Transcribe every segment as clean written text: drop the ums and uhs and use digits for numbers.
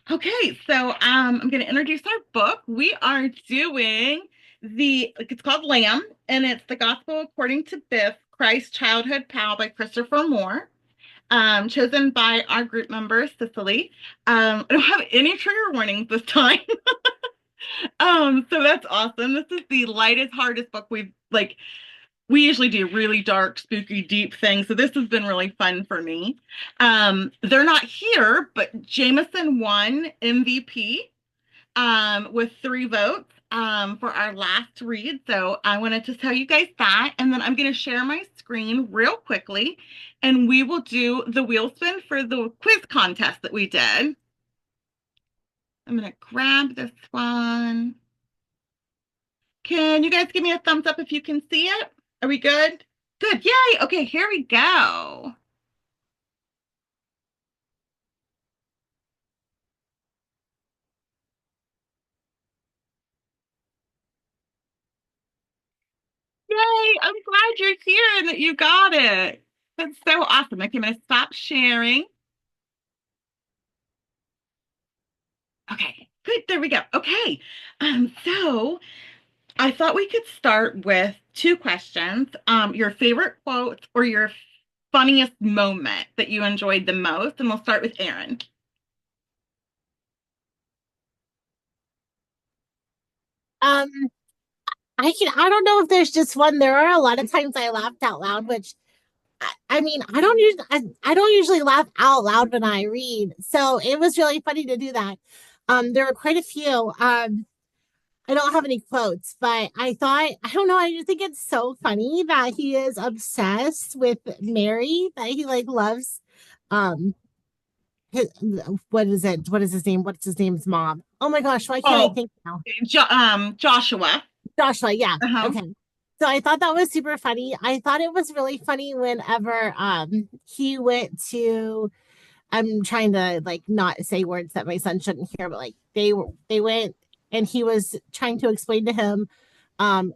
Okay, so I'm going to introduce our book. We are doing it's called Lamb, and it's the Gospel According to Biff, Christ's Childhood Pal by Christopher Moore, chosen by our group member, Cicely. I don't have any trigger warnings this time. So that's awesome. This is the lightest, hardest book we usually do really dark, spooky, deep things. So this has been really fun for me. They're not here, but Jameson won MVP with 3 votes for our last read. So I wanted to tell you guys that. And then I'm going to share my screen real quickly and we will do the wheel spin for the quiz contest that we did. I'm going to grab this one. Can you guys give me a thumbs up if you can see it? Are we good? Good. Yay. Okay, here we go. Yay. I'm glad you're here and that you got it. That's so awesome. Okay, I'm going to stop sharing. Okay, good. There we go. Okay. So I thought we could start with 2 questions. Your favorite quote or your funniest moment that you enjoyed the most, and we'll start with Aaron. Um, I don't know if there's just one. There are a lot of times I laughed out loud, which I mean, I don't usually laugh out loud when I read. So it was really funny to do that. There were quite a few. I don't have any quotes, but I don't know, I just think it's so funny that he is obsessed with Mary, that he like loves um his, what is it? What is his name? What's his name's mom? Oh my gosh, why can't I Oh, think now? Joshua. Joshua, yeah. Uh-huh. Okay. So I thought that was super funny. I thought it was really funny whenever he went to, I'm trying to like not say words that my son shouldn't hear, but like they went and he was trying to explain to him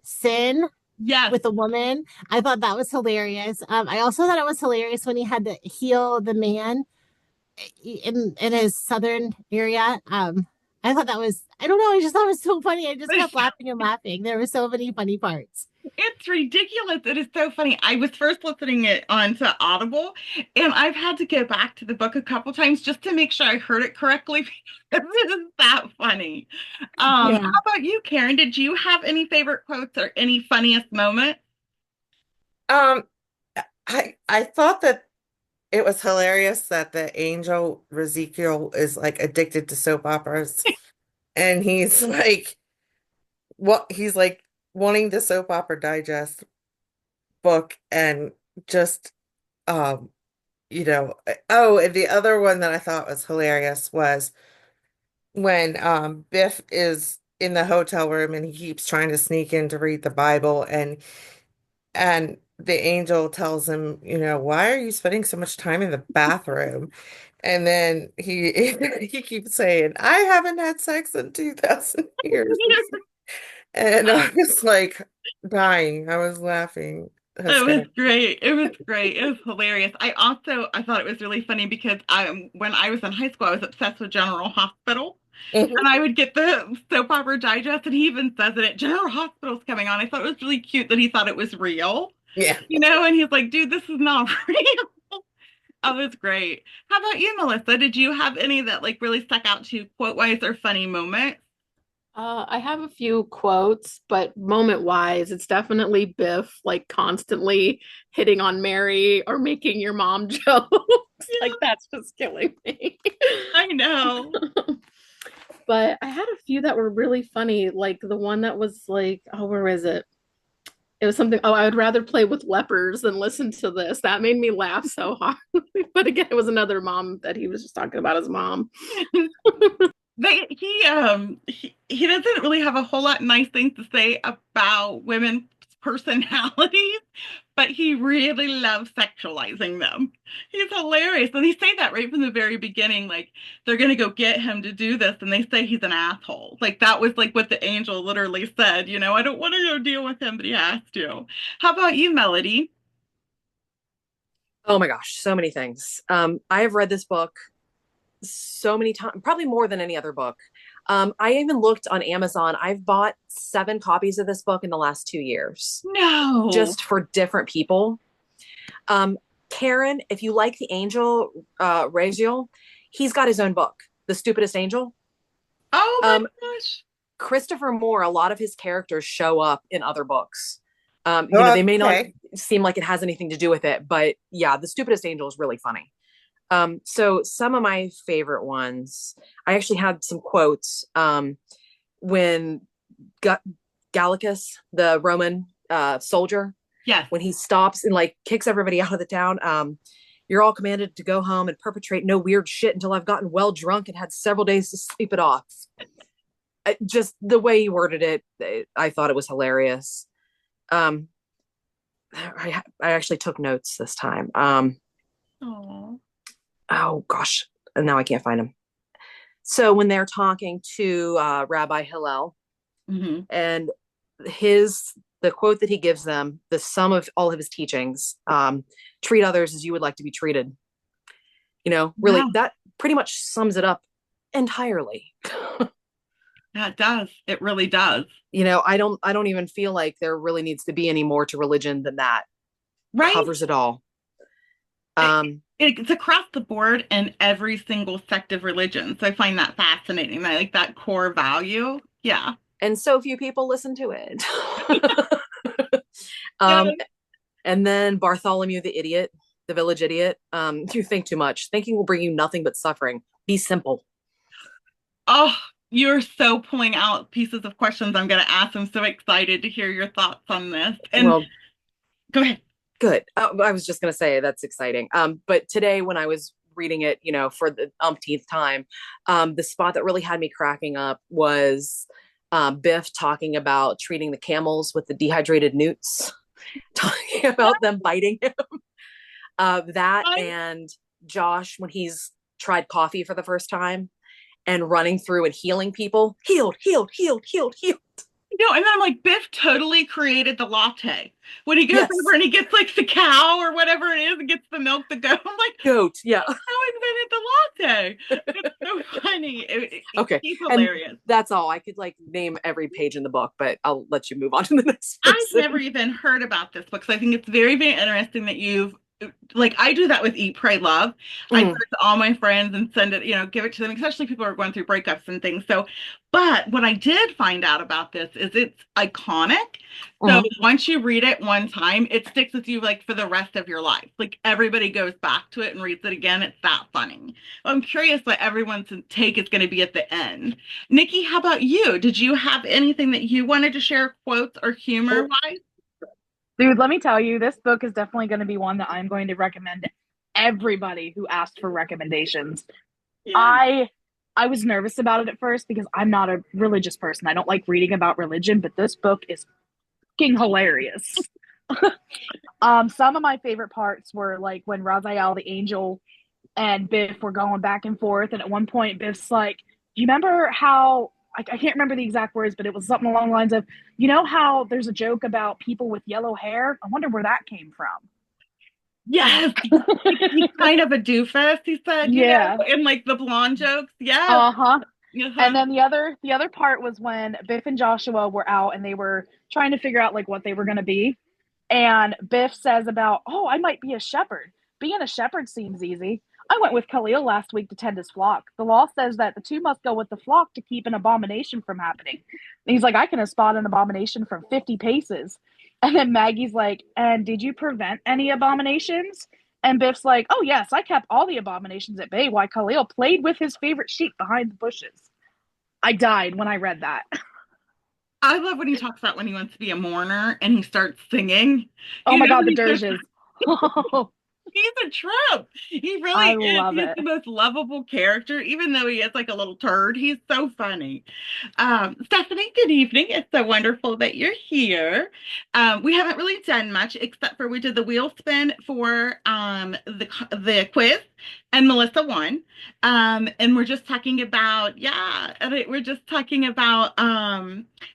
sin Yes. with a woman. I thought that was hilarious. I also thought it was hilarious when he had to heal the man in his southern area. I thought that was, I don't know, I just thought it was so funny. I just kept laughing and laughing. There were so many funny parts. It's ridiculous. It is so funny. I was first listening it onto Audible, and I've had to go back to the book a couple times just to make sure I heard it correctly because it is that funny. How Yeah. about you, Karen? Did you have any favorite quotes or any funniest moment? Um, I thought that it was hilarious that the angel Ezekiel is like addicted to soap operas, and he's like he's like wanting the soap opera digest book and just um oh, and the other one that I thought was hilarious was when Biff is in the hotel room and he keeps trying to sneak in to read the Bible, and the angel tells him, why are you spending so much time in the bathroom? And then he keeps saying, I haven't had sex in 2000 years. And I was like dying. I was laughing It was hysterically. great. It was great. It was hilarious. I thought it was really funny because when I was in high school, I was obsessed with General Hospital. And I would get the soap opera digest, and he even says it at General Hospital's coming on. I thought it was really cute that he thought it was real, Yeah. and he's like, dude, this is not real. Oh, it was great. How about you, Melissa? Did you have any that like really stuck out to you quote wise or funny moments? I have a few quotes, but moment wise, it's definitely Biff, like constantly hitting on Mary or making your mom jokes. Like, that's just killing me. I know. But I had a few that were really funny. Like the one that was like, oh, where is it? It was something, oh, I would rather play with lepers than listen to this. That made me laugh so hard. But again, it was another mom that he was just talking about his mom. He doesn't really have a whole lot nice things to say about women's personalities, but he really loves sexualizing them. He's hilarious. And they say that right from the very beginning, like they're gonna go get him to do this, and they say he's an asshole. Like that was like what the angel literally said, I don't want to go deal with him, but he has to. How about you, Melody? Oh my gosh, so many things. I have read this book so many times, probably more than any other book. I even looked on Amazon. I've bought 7 copies of this book in the last 2 years, No. just for different people. Um, Karen, if you like the angel, Raziel, he's got his own book, The Stupidest Angel. Oh my Um, gosh. Christopher Moore, a lot of his characters show up in other books. They may not Okay. seem like it has anything to do with it, but yeah, The Stupidest Angel is really funny. So some of my favorite ones, I actually had some quotes. When Ga- Gallicus, the Roman soldier, Yes. when he stops and like kicks everybody out of the town, you're all commanded to go home and perpetrate no weird shit until I've gotten well drunk and had several days to sleep it off. Just the way he worded it, I thought it was hilarious. Um, I actually took notes this time. Oh. Oh gosh, and now I can't find them. So when they're talking to Rabbi Hillel, Hmm. and the quote that he gives them, the sum of all of his teachings, treat others as you would like to be treated. Yeah, Really, that pretty much sums it up entirely. that does. It really does. I don't even feel like there really needs to be any more to religion than that. Right? Covers it all. It, Um, it's across the board in every single sect of religion. So I find that fascinating. I like that core value. Yeah. and so few people listen to it. Yeah. um, and then Bartholomew the idiot, the village idiot. You think too much. Thinking will bring you nothing but suffering. Be simple. Oh, you're so pulling out pieces of questions I'm going to ask. I'm so excited to hear your thoughts on this. And Well, go ahead. good. I was just going to say that's exciting. But today when I was reading it, for the umpteenth time, the spot that really had me cracking up was Biff talking about treating the camels with the dehydrated newts, talking about them biting him. That I and Josh when he's tried coffee for the first time and running through and healing people. Healed, healed, healed, healed, healed. No, and then I'm like, Biff totally created the latte. When he goes over Yes. and he gets like the cow or whatever it is and gets the milk to go, I'm like, Goat. Yeah. how invented the latte? It's so funny. Okay. He's And hilarious. that's all. I could like name every page in the book, but I'll let you move on to the next I've person. never even heard about this book, so I think it's very, very interesting that you've like I do that with Eat, Pray, Love. I give Mm, it to all my friends and send it, give it to them, especially people who are going through breakups and things. So, but what I did find out about this is it's iconic. So mhm. once you read it one time, it sticks with you like for the rest of your life. Like everybody goes back to it and reads it again. It's that funny. I'm curious what everyone's take is going to be at the end. Nikki, how about you? Did you have anything that you wanted to share, quotes or humor wise? Dude, let me tell you, this book is definitely going to be one that I'm going to recommend to everybody who asked for recommendations. Yeah. I was nervous about it at first because I'm not a religious person. I don't like reading about religion, but this book is fucking hilarious. Some of my favorite parts were like when Raziel the angel and Biff were going back and forth, and at one point Biff's like, "Do you remember how?" I can't remember the exact words, but it was something along the lines of, "You know how there's a joke about people with yellow hair? I wonder where that came from." Yes. He's kind of a doofus, he said, Yeah. in like the blonde jokes. Yes. Uh-huh. And Uh-huh. then the other part was when Biff and Joshua were out and they were trying to figure out like what they were going to be. And Biff says about, "Oh, I might be a shepherd. Being a shepherd seems easy. I went with Khalil last week to tend his flock. The law says that the two must go with the flock to keep an abomination from happening." And he's like, "I can spot an abomination from 50 paces." And then Maggie's like, "And did you prevent any abominations?" And Biff's like, "Oh, yes, I kept all the abominations at bay while Khalil played with his favorite sheep behind the bushes." I died when I read that. I love when he talks about when he wants to be a mourner and he starts singing. Oh my God, When the he starts dirges. Oh, he's a trip. He really I is. love He's it. the most lovable character, even though he is like a little turd. He's so funny. Stephanie, good evening. It's so wonderful that you're here. We haven't really done much except for we did the wheel spin for the quiz, and Melissa won. And we're just talking about we're just talking about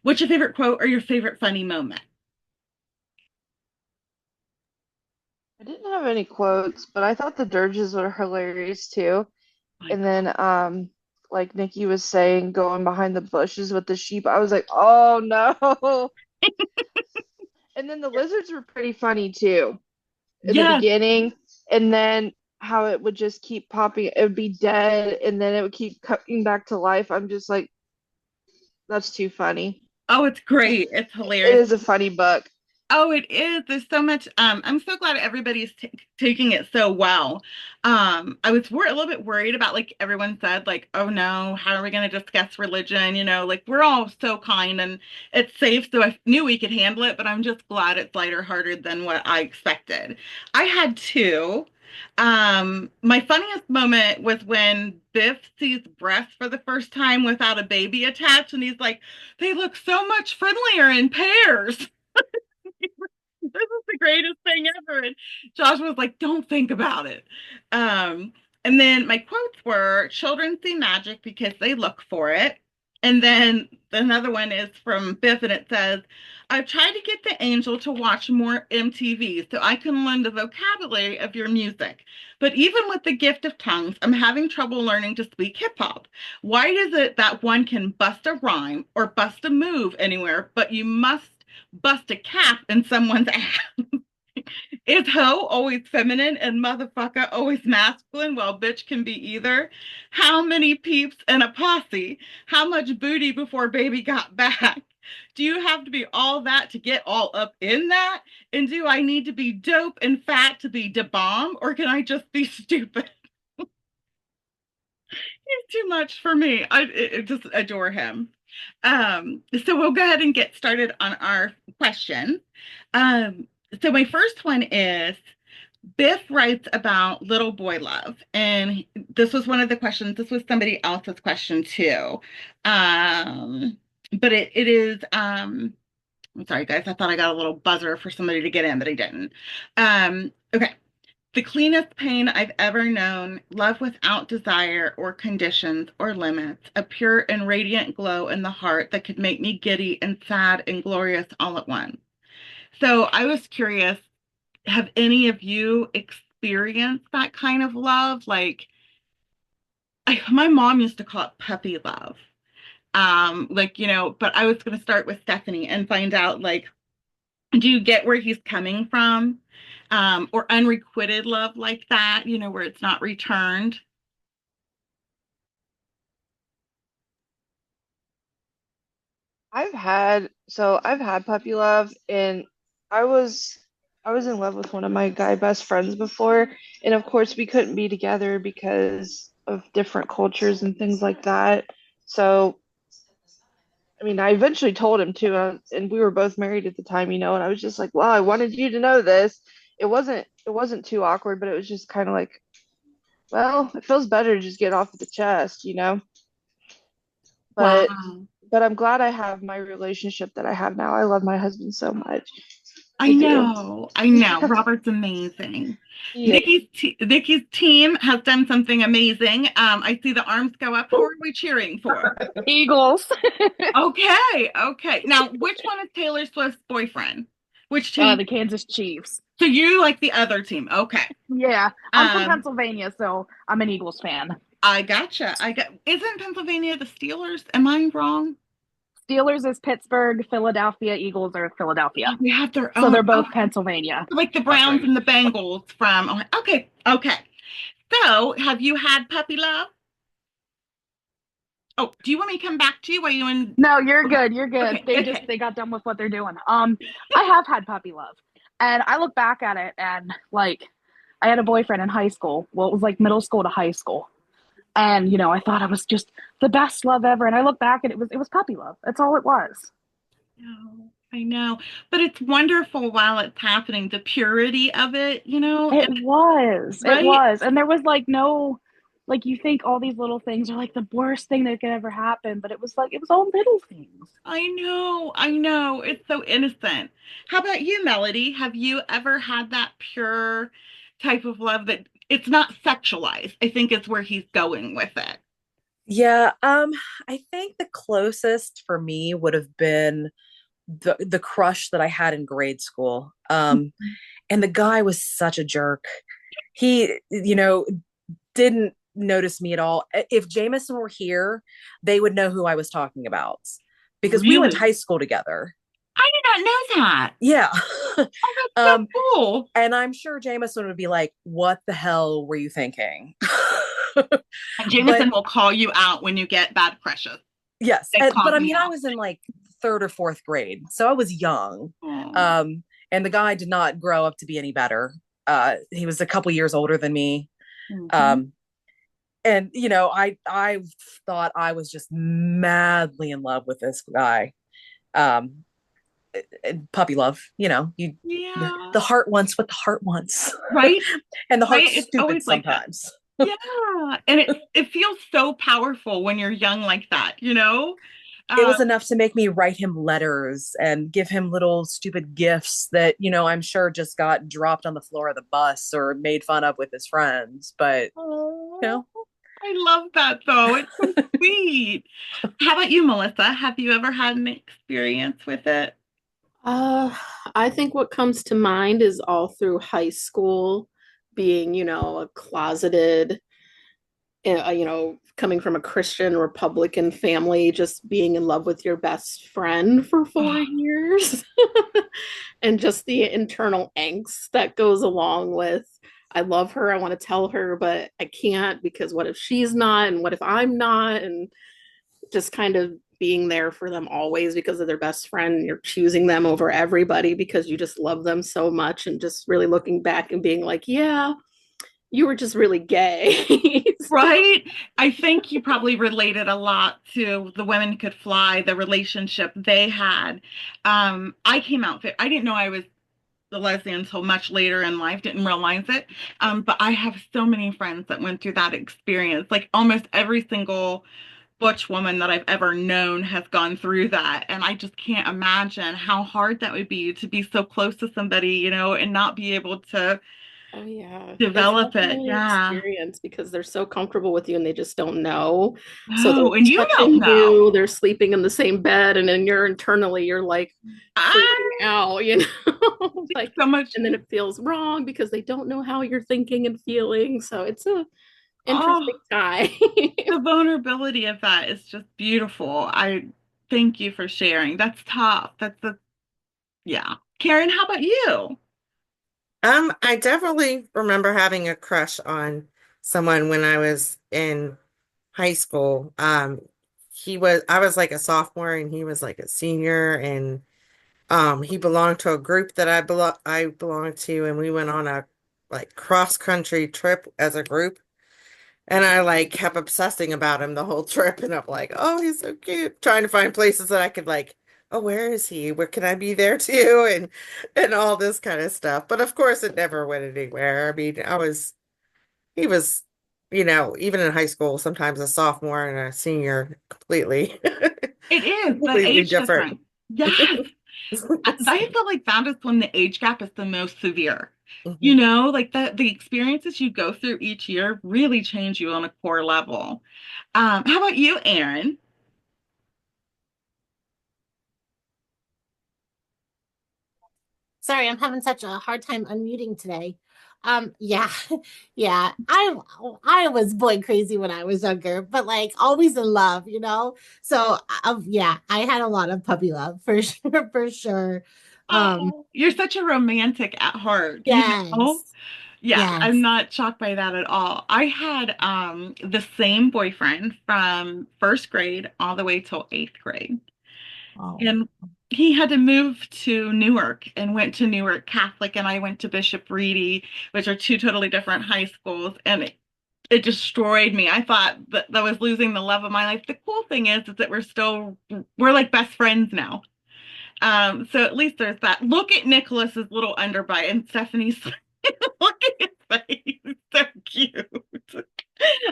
what's your favorite quote or your favorite funny moment? I didn't have any quotes, but I thought the dirges were hilarious too. My And then like Nikki was saying, going behind the bushes with the sheep, I was like, oh no. And then the lizards were pretty funny too in the yes. beginning, and then how it would just keep popping, it would be dead and then it would keep coming back to life. I'm just like, that's too funny. Oh, it's great. It's It hilarious. is a funny book. Oh, it is. There's so much. I'm so glad everybody's taking it so well. I was a little bit worried about like everyone said, like, oh no, how are we going to discuss religion? Like we're all so kind and it's safe, so I knew we could handle it. But I'm just glad it's lighter hearted than what I expected. I had two. My funniest moment was when Biff sees breasts for the first time without a baby attached, and he's like, they look so much friendlier in pairs. This is the greatest thing ever. And Josh was like, don't think about it. Um, and then my quotes were children see magic because they look for it. And then another one is from Biff, and it says, I've tried to get the angel to watch more MTV so I can learn the vocabulary of your music. But even with the gift of tongues, I'm having trouble learning to speak hip hop. Why is it that one can bust a rhyme or bust a move anywhere, but you must bust a cap in someone's ass? Is hoe always feminine and motherfucker always masculine while bitch can be either? How many peeps in a posse? How much booty before baby got back? Do you have to be all that to get all up in that? And do I need to be dope and fat to be da bomb, or can I just be stupid? He's too much for me. I just adore him. So we'll go ahead and get started on our questions. So my first one is Biff writes about little boy love, and this was one of the questions. This was somebody else's question too. But it is. I'm sorry, guys. I thought I got a little buzzer for somebody to get in, but I didn't. Okay. The cleanest pain I've ever known, love without desire or conditions or limits, a pure and radiant glow in the heart that could make me giddy and sad and glorious all at once. So I was curious, have any of you experienced that kind of love? Like, my mom used to call it puppy love. Like, but I was going to start with Stephanie and find out, like, do you get where he's coming from? Or unrequited love like that, where it's not returned? I've had puppy love, and I was I was in love with one of my guy best friends before, and of course we couldn't be together because of different cultures and things like that. So I mean, I eventually told him to, and we were both married at the time, and I was just like, well, I wanted you to know this. It wasn't too awkward, but it was just kind of like, well, it feels better to just get off of the chest. But Wow. but I'm glad I have my relationship that I have now. I love my husband so much. I I do. know. I know. Robert's amazing. Yeah. Nikki's team has done something amazing. I see the arms go up. Who are we cheering for? Eagles. Okay, okay. Now, which one is Taylor Swift's boyfriend? Which team? The Kansas Chiefs. So you like the other team? Okay. Yeah, I'm from Um, Pennsylvania, so I'm an Eagles fan. I gotcha. Isn't Pennsylvania the Steelers? Am I wrong? Steelers is Pittsburgh, Philadelphia Eagles are Philadelphia. Oh, they have their So own. they're both Okay. Pennsylvania. Like the Browns and the Bengals from. Okay, okay. So, have you had puppy love? Oh, do you want me to come back to you? Are you in? No, you're Okay, good. You're good. okay, They okay. got done with what they're doing. I have had puppy love. And I look back at it and like I had a boyfriend in high school. Well, it was like middle school to high school. And I thought it was just the best love ever. And I look back and it was puppy love. That's all it was. No, I know, but it's wonderful while it's happening. The purity of it, It and was. It right. was. And there was like no, like you think all these little things are like the worst thing that could ever happen, but it was like it was all little things. I know, I know. It's so innocent. How about you, Melody? Have you ever had that pure type of love that it's not sexualized? I think it's where he's going with it. Yeah, I think the closest for me would have been the crush that I had in grade school. And the guy was such a jerk. He, didn't notice me at all. If Jameson were here, they would know who I was talking about because we went to Really? high school together. I did not know that. Yeah. Oh, that's so um, cool. and I'm sure Jameson would be like, "What the hell were you thinking?" And But Jameson will call you out when you get bad crushes. yes, They call but I me mean, I out. was in like third or fourth grade, so I was young. Oh. Um, and the guy did not grow up to be any better. He was a couple years older than me. Mhm. Um, and you know, I thought I was just madly in love with this guy. Um, Puppy love, you know, you Yeah. the heart wants what the heart wants, Right? and the Right? heart's It's stupid always like that. sometimes. Yeah. And it feels so powerful when you're young like that, you know? It Um, was enough to make me write him letters and give him little stupid gifts that, you know, I'm sure just got dropped on the floor of the bus or made fun of with his friends. But, you oh, know, I love that though. It's so sweet. How about you, Melissa? Have you ever had an experience with it? Uh, I think what comes to mind is all through high school, being, a closeted, coming from a Christian Republican family, just being in love with your best friend for Oh, 4 years, and just the internal angst that goes along with, I love her, I want to tell her, but I can't because what if she's not, and what if I'm not, and just kind of being there for them always because of their best friend. And you're choosing them over everybody because you just love them so much, and just really looking back and being like, yeah, you were just really gay. right? I think you probably related a lot to the Women Could Fly, the relationship they had. I came out, I didn't know I was the lesbian until much later in life, didn't realize it. But I have so many friends that went through that experience. Like almost every single butch woman that I've ever known has gone through that. And I just can't imagine how hard that would be to be so close to somebody, and not be able to Oh yeah, it's develop it. definitely an Yeah. experience because they're so comfortable with you and they just don't know. So they're No, and you don't touching know. you, they're sleeping in the same bed, and then you're like freaking Ah, out. Like, so much. and then it feels wrong because they don't know how you're thinking and feeling. So it's a interesting Oh, time. the vulnerability of that is just beautiful. I thank you for sharing. That's tough. Yeah. Karen, how about you? I definitely remember having a crush on someone when I was in high school. I was like a sophomore and he was like a senior, and he belonged to a group that I belonged to, and we went on a like cross country trip as a group. And I like kept obsessing about him the whole trip, and I'm like, oh, he's so cute, trying to find places that I could like, oh, where is he? Where can I be there too? And all this kind of stuff. But of course, it never went anywhere. I mean, he was, even in high school, sometimes a sophomore and a senior, completely, It is the completely age different. difference. Yes. I feel like that is when the age gap is the most severe. Mhm. Like the experiences you go through each year really change you on a core level. How about you, Aaron? Sorry, I'm having such a hard time unmuting today. Yeah, yeah. I was boy crazy when I was younger, but like always in love. So yeah, I had a lot of puppy love for sure, for sure. Um, Oh, you're such a romantic at heart. yes, Yeah, I'm yes. not shocked by that at all. I had the same boyfriend from first grade all the way till eighth grade. Oh, And he had to move to Newark and went to Newark Catholic, and I went to Bishop Reedy, which are two totally different high schools, and it destroyed me. I thought that I was losing the love of my life. The cool thing is that we're like best friends now. So at least there's that. Look at Nicholas's little underbite and Stephanie's. Look at his face. It's so cute.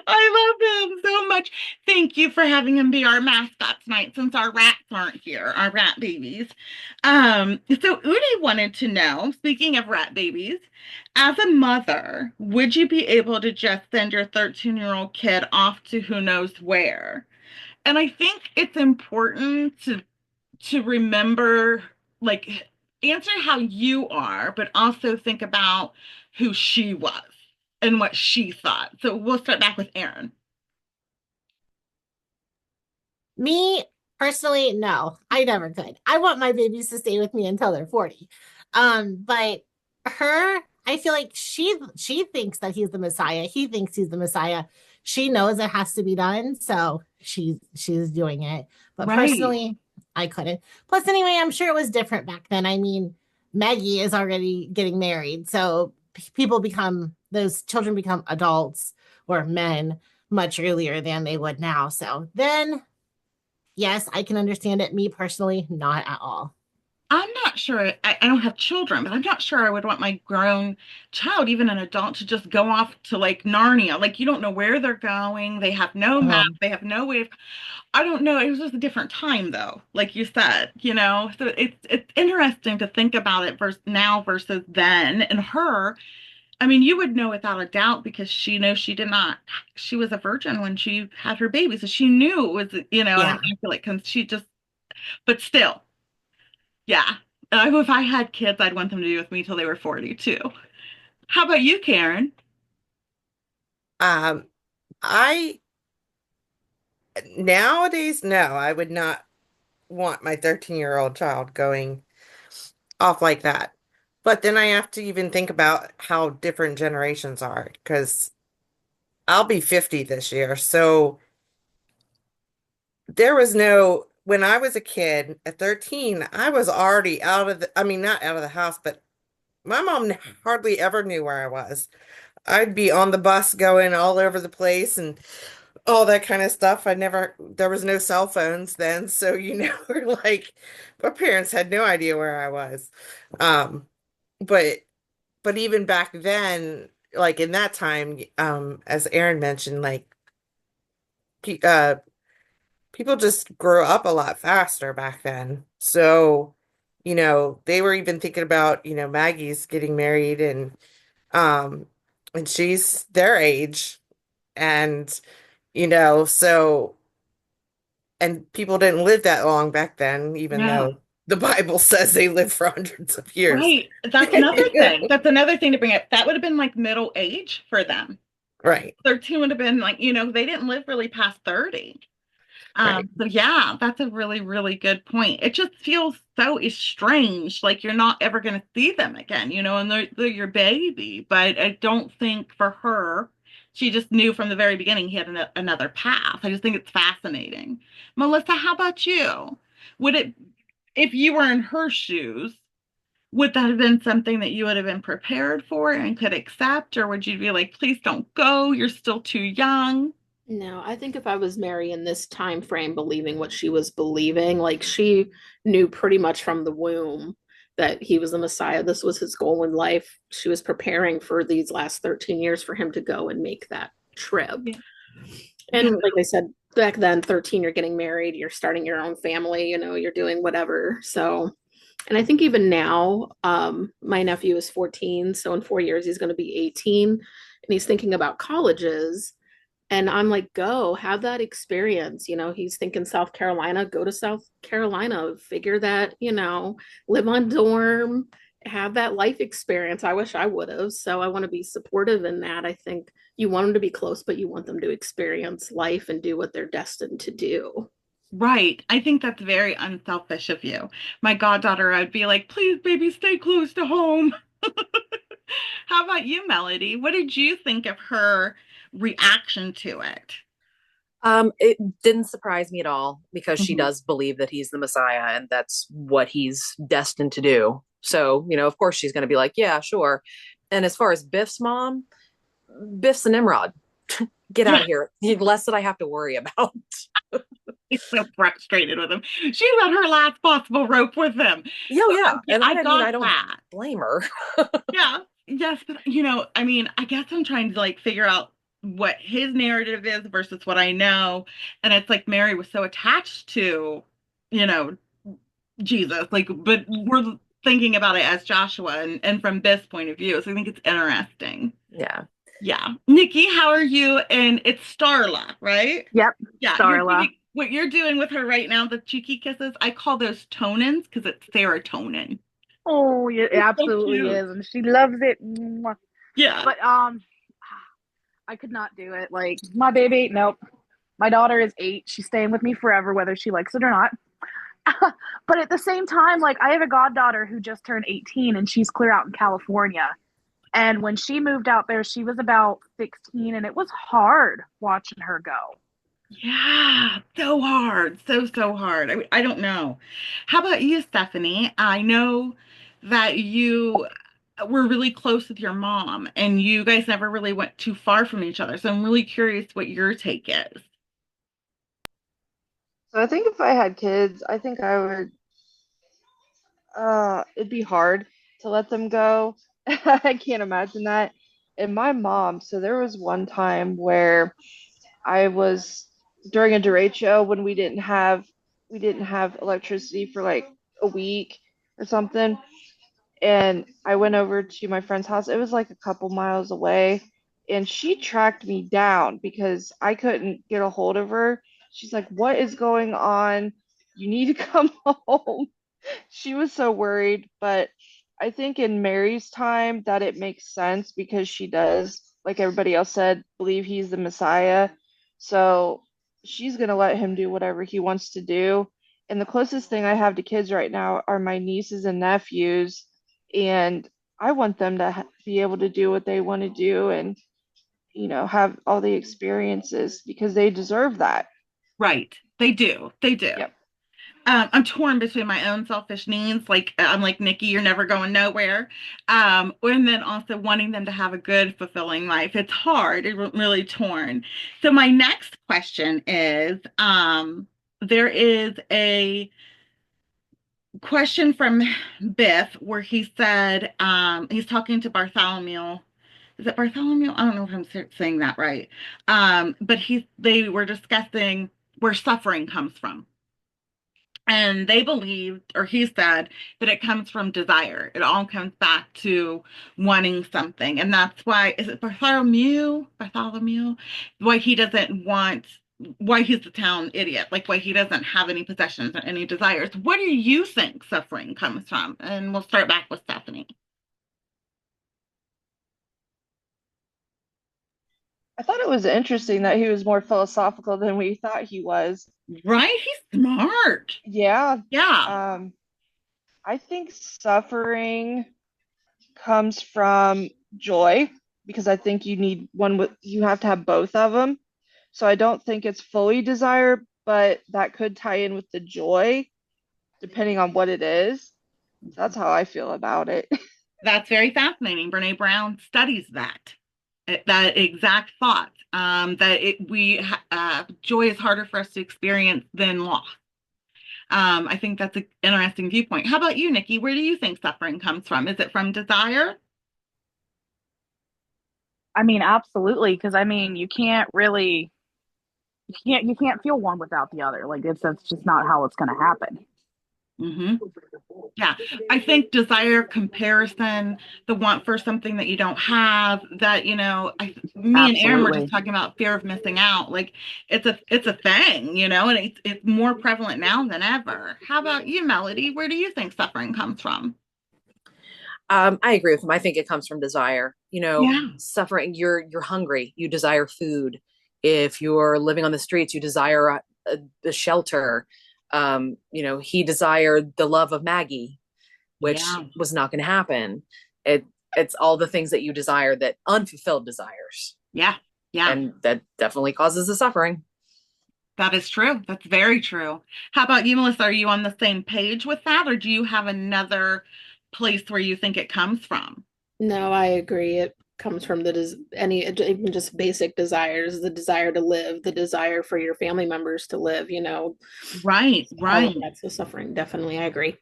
I love him so much. Thank you for having him be our mascot tonight since our rats aren't here, our rat babies. So Udi wanted to know, speaking of rat babies, as a mother, would you be able to just send your 13-year-old kid off to who knows where? And I think it's important to remember, answer how you are, but also think about who she was and what she thought. So we'll start back with Erin. Me personally, no, I never could. I want my babies to stay with me until they're 40. But her, I feel like she thinks that he's the Messiah. He thinks he's the Messiah. She knows it has to be done, so she's doing it. But Right. personally, I couldn't. Plus, anyway, I'm sure it was different back then. I mean, Maggie is already getting married, so people become those children become adults or men much earlier than they would now. So then yes, I can understand it. Me personally, not at all. I'm not sure. I don't have children, but I'm not sure I would want my grown child, even an adult, to just go off to like Narnia. Like you don't know where they're going. They have no map. Um, They have no way of, I don't know. It was just a different time though, like you said, you know. So it's interesting to think about it versus now versus then. And her, I mean, you would know without a doubt because she knows she did not, she was a virgin when she had her baby. So she knew it was, you know, and yeah. I feel like 'cause she just, but still. Yeah. If I had kids, I'd want them to be with me till they were 40 too. How about you, Karen? Um, I nowadays, no, I would not want my 13-year-old child going off like that. But then I have to even think about how different generations are because I'll be 50 this year. So there was no, when I was a kid at 13, I was already out of I mean, not out of the house, but my mom hardly ever knew where I was. I'd be on the bus going all over the place and all that kind of stuff. There was no cell phones then. So, like my parents had no idea where I was. Um, but, but even back then, like in that time, as Aaron mentioned, like, pe- uh, people just grew up a lot faster back then. So, they were even thinking about, Maggie's getting married um, and she's their age. And, so, and people didn't live that long back then, even No. though the Bible says they lived for hundreds of years. Right. That's another thing. That's another thing to bring up. That would have been like middle age for them. Right, 13 would have been like, they didn't live really past 30. right, So yeah, that's a really, really good point. It just feels so strange, like you're not ever going to see them again, and they're your baby. But I don't think for her, she just knew from the very beginning he had another path. I just think it's fascinating. Melissa, how about you? Would it, if you were in her shoes, would that have been something that you would have been prepared for and could accept, or would you be like, please don't go, you're still too young? No, I think if I was Mary in this time frame, believing what she was believing, like she knew pretty much from the womb that he was the Messiah. This was his goal in life. She was preparing for these last 13 years for him to go and make that trip. Yeah. And Yeah. like I said, back then, 13, you're getting married, you're starting your own family, you're doing whatever. So, and I think even now, my nephew is 14. So in 4 years, he's going to be 18 and he's thinking about colleges. And I'm like, go have that experience. He's thinking South Carolina, go to South Carolina, figure that, live on dorm, have that life experience. I wish I would have. So I want to be supportive in that. I think you want them to be close, but you want them to experience life and do what they're destined to do. Right. I think that's very unselfish of you. My goddaughter, I'd be like, please, baby, stay close to home. How about you, Melody? What did you think of her reaction to it? It didn't surprise me at all because she Mhm. does believe that he's the Messiah and that's what he's destined to do. So, of course she's going to be like, yeah, sure. And as far as Biff's mom, Biff's a Nimrod. Get out Yeah, of here. Less that I have to worry about. he's so frustrated with him. She let her last possible rope with him. Yo, So yeah. And I I mean, got I don't that. blame her. Yeah. Yes, but I mean, I guess I'm trying to like figure out what his narrative is versus what I know. And it's like Mary was so attached to, you know, Jesus, like, but we're thinking about it as Joshua and from this point of view. So I think it's interesting. Yeah. Yeah. Nikki, how are you? And it's Starla, right? Yep, Yeah, you're Starla. doing what you're doing with her right now, the cheeky kisses. I call those tonins because it's serotonin. Oh, yeah, it It's so absolutely cute. is, and she loves it. Mwah. Yeah. But I could not do it. Like my baby, nope. My daughter is 8. She's staying with me forever, whether she likes it or not. But at the same time, like I have a goddaughter who just turned 18 and she's clear out in California. And when she moved out there, she was about 16 and it was hard watching her go. Yeah, so hard. So, so hard. I don't know. How about you, Stephanie? I know that you were really close with your mom and you guys never really went too far from each other. So I'm really curious what your take is. So I think if I had kids, I think I would it'd be hard to let them go. I can't imagine that. And my mom, so there was one time where I was during a derecho when we didn't have electricity for like a week or something. And I went over to my friend's house. It was like a couple miles away, and she tracked me down because I couldn't get a hold of her. She's like, "What is going on? You need to come home." She was so worried, but I think in Mary's time that it makes sense because she does, like everybody else said, believe he's the Messiah. So she's gonna let him do whatever he wants to do. And the closest thing I have to kids right now are my nieces and nephews, and I want them to be able to do what they want to do and, have all the experiences because they deserve that. Right. They do. They do. Yep. I'm torn between my own selfish needs, like I'm like Nikki, you're never going nowhere, and then also wanting them to have a good, fulfilling life. It's hard, really torn. So my next question is, there is a question from Biff where he said, he's talking to Bartholomew. Is it Bartholomew? I don't know if I'm saying that right. But they were discussing where suffering comes from. And they believed, or he said, that it comes from desire. It all comes back to wanting something. And that's why, is it Bartholomew? Bartholomew? Why he doesn't want, why he's the town idiot, like why he doesn't have any possessions or any desires. What do you think suffering comes from? And we'll start back with Stephanie. I thought it was interesting that he was more philosophical than we thought he was. Right? He's smart. Yeah, Yeah. um, I think suffering comes from joy because I think you have to have both of them. So I don't think it's fully desire, but that could tie in with the joy depending on what it is. That's how I feel about it. That's very fascinating. Brene Brown studies that exact thought, that joy is harder for us to experience than loss. I think that's an interesting viewpoint. How about you, Nikki? Where do you think suffering comes from? Is it from desire? I mean, absolutely, because I mean, you can't feel one without the other. Like that's just not how it's going to happen. Hmm. Yeah, I think desire, comparison, the want for something that you don't have, that, me and Aaron were just Absolutely. talking about fear of missing out. Like it's a thing, and it's more prevalent now than ever. How about you, Melody? Where do you think suffering comes from? I agree with him. I think it comes from desire. Yeah, Suffering. You're hungry. You desire food. If you're living on the streets, you desire a shelter. He desired the love of Maggie, which yeah, was not going to happen. It it's all the things that you desire, that unfulfilled desires, yeah, yeah. and that definitely causes the suffering. That is true. That's very true. How about you, Melissa? Are you on the same page with that, or do you have another place where you think it comes from? No, I agree. It comes from even just basic desires, the desire to live, the desire for your family members to live, Right, all of right. that's the suffering. Definitely, I agree.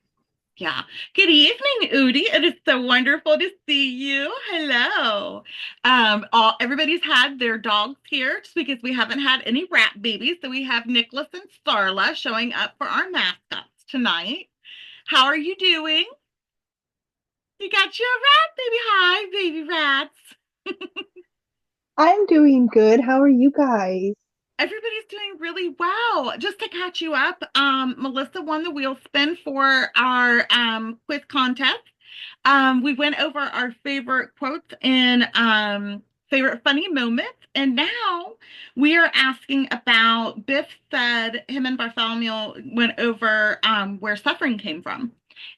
Yeah. Good evening, Udi. It is so wonderful to see you. Hello. Everybody's had their dogs here just because we haven't had any rat babies. So we have Nicholas and Starla showing up for our mascots tonight. How are you doing? You got your rat baby. Hi, baby rats. I'm doing good. How are you guys? Everybody's doing really well. Just to catch you up, Melissa won the wheel spin for our quiz contest. We went over our favorite quotes in favorite funny moments. And now we are asking about Biff said him and Bartholomew went over where suffering came from,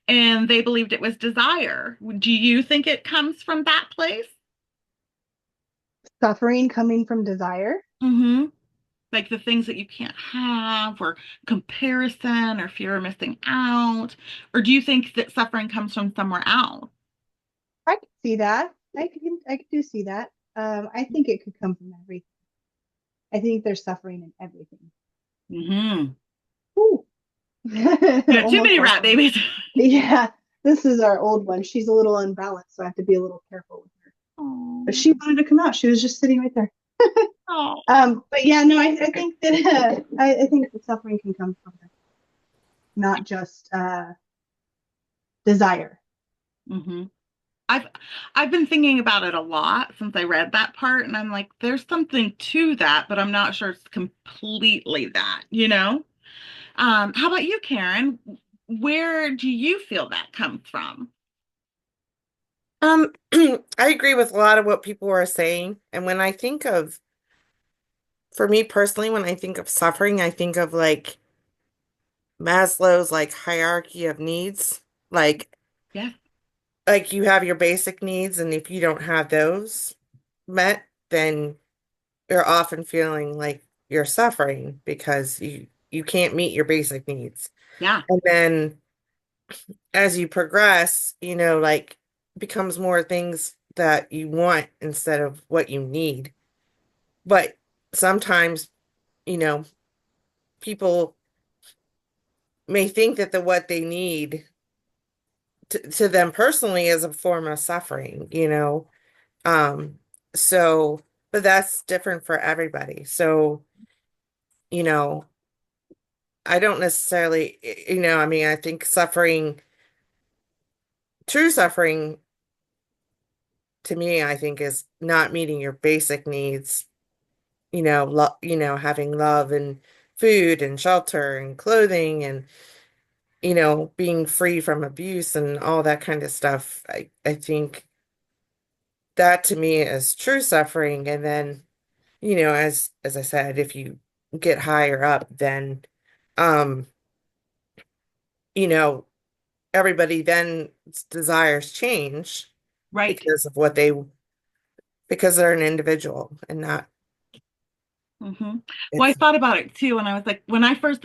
and they believed it was desire. Do you think it comes from that place? Suffering coming from desire. Mm-hmm. Like the things that you can't have, or comparison, or fear of missing out? Or do you think that suffering comes from somewhere else? I could see that. I could do see that. I think it could come from everything. I think there's suffering in everything. Mm-hmm. Ooh. Yeah, too Almost many lost rat me. babies. Yeah, this is our old one. She's a little unbalanced, so I have to be a little careful with her. But Oh, she wanted to come out. She was just sitting right there. oh. But yeah, no, I think that I think the suffering can come from not just desire. Mm-hmm. I've I've been thinking about it a lot since I read that part, and I'm like, there's something to that, but I'm not sure it's completely that, you know? How about you, Karen? Where do you feel that comes from? I agree with a lot of what people are saying. And when I think of, for me personally, when I think of suffering, I think of like Maslow's like hierarchy of needs. Like Yes, like you have your basic needs, and if you don't have those met, then you're often feeling like you're suffering because you can't meet your basic needs. yeah, And then as you progress, like becomes more things that you want instead of what you need. But sometimes, you know, people may think that the what they need to them personally is a form of suffering. Um, so, but that's different for everybody. So, you know, I don't necessarily, I mean, I think true suffering to me, I think is not meeting your basic needs, having love and food and shelter and clothing and, being free from abuse and all that kind of stuff. I think that to me is true suffering. And then, as I said, if you get higher up, then, um, you know, everybody then desires change right. because of because they're an individual and not Hmm. Well, I it's thought about it too, and I was like, my first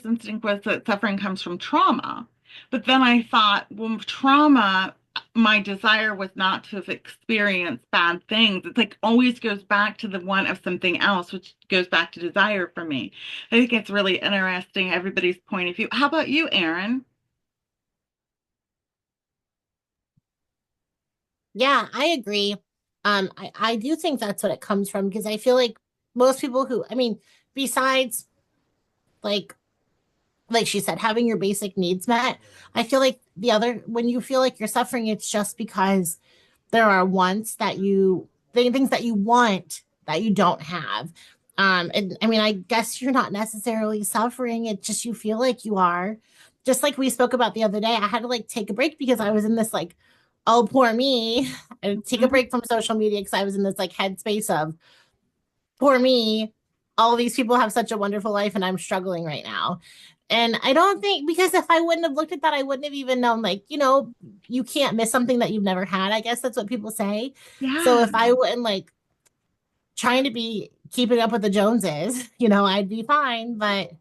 instinct was that suffering comes from trauma. But then I thought, well, trauma, my desire was not to have experienced bad things. It's like always goes back to the one of something else, which goes back to desire for me. I think it's really interesting, everybody's point of view. How about you, Aaron? Yeah, I agree. I do think that's what it comes from because I feel like most people who, I mean, besides like like she said, having your basic needs met, I feel like the other when you feel like you're suffering, it's just because there are wants that things that you want that you don't have. And I mean, I guess you're not necessarily suffering. It's just you feel like you are. Just like we spoke about the other day, I had to like take a break because I was in this like, oh, poor me, and take a Mhm. break from social media because I was in this like headspace of poor me. All these people have such a wonderful life, and I'm struggling right now. And I don't think because if I wouldn't have looked at that, I wouldn't have even known, like, you can't miss something that you've never had. I guess that's what people say. So Yeah. if I wouldn't like trying to be keeping up with the Joneses, I'd be fine. But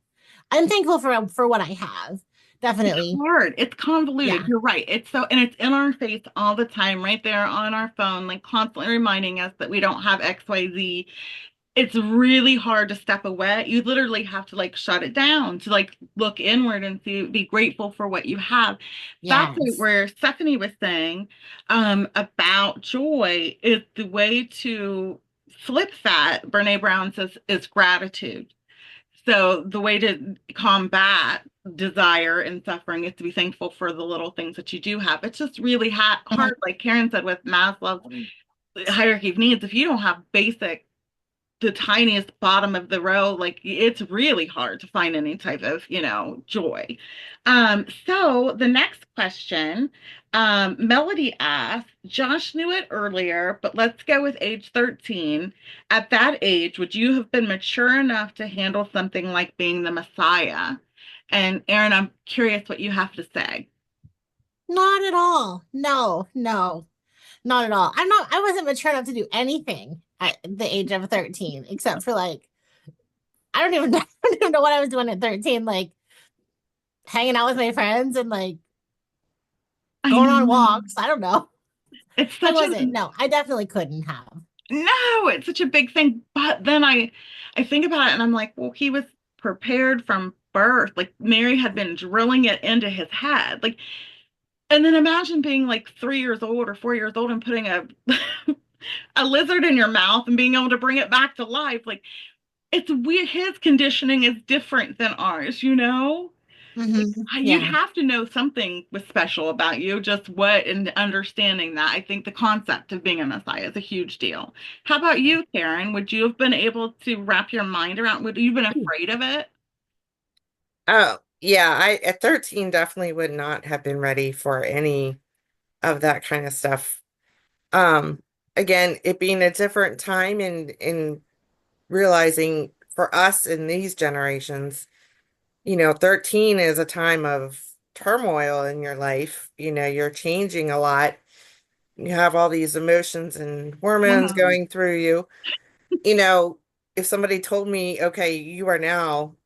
I'm thankful for what I have. It's Definitely. hard. It's convoluted. Yeah. You're right. And it's in our face all the time, right there on our phone, like constantly reminding us that we don't have XYZ. It's really hard to step away. You literally have to like shut it down to like look inward and be grateful for what you have. That's like Yes. where Stephanie was saying about joy is the way to flip that. Brene Brown says is gratitude. So the way to combat desire and suffering is to be thankful for the little things that you do have. It's just really hard, like Karen said with Maslow's hierarchy of needs. If you don't have basic the tiniest bottom of the row, like it's really hard to find any type of, joy. So the next question, Melody asked, Josh knew it earlier, but let's go with age 13. At that age, would you have been mature enough to handle something like being the Messiah? And Aaron, I'm curious what you have to say. Not at all. No, no, not at all. I wasn't mature enough to do anything at the age of 13, except for like, I don't even know, I don't even know what I was doing at 13, like hanging out with my friends and like I going on know. walks. I don't know. It's I such a wasn't, no, I definitely couldn't have. No, it's such a big thing. But then I think about it and I'm like, well, he was prepared from birth. Like Mary had been drilling it into his head. Like, and then imagine being like 3 years old or 4 years old and putting a a lizard in your mouth and being able to bring it back to life. Like it's weird. His conditioning is different than ours, you know? You'd Yeah. have to know something was special about you, just what, and understanding that. I think the concept of being a Messiah is a huge deal. How about you, Karen? Would you have been able to wrap your mind around, would you have been afraid of it? Oh, yeah, I at 13 definitely would not have been ready for any of that kind of stuff. Um, Again, it being a different time in realizing for us in these generations, 13 is a time of turmoil in your life. You're changing a lot. You have all these emotions and hormones Wow. going through you. You know, if somebody told me, okay, you are now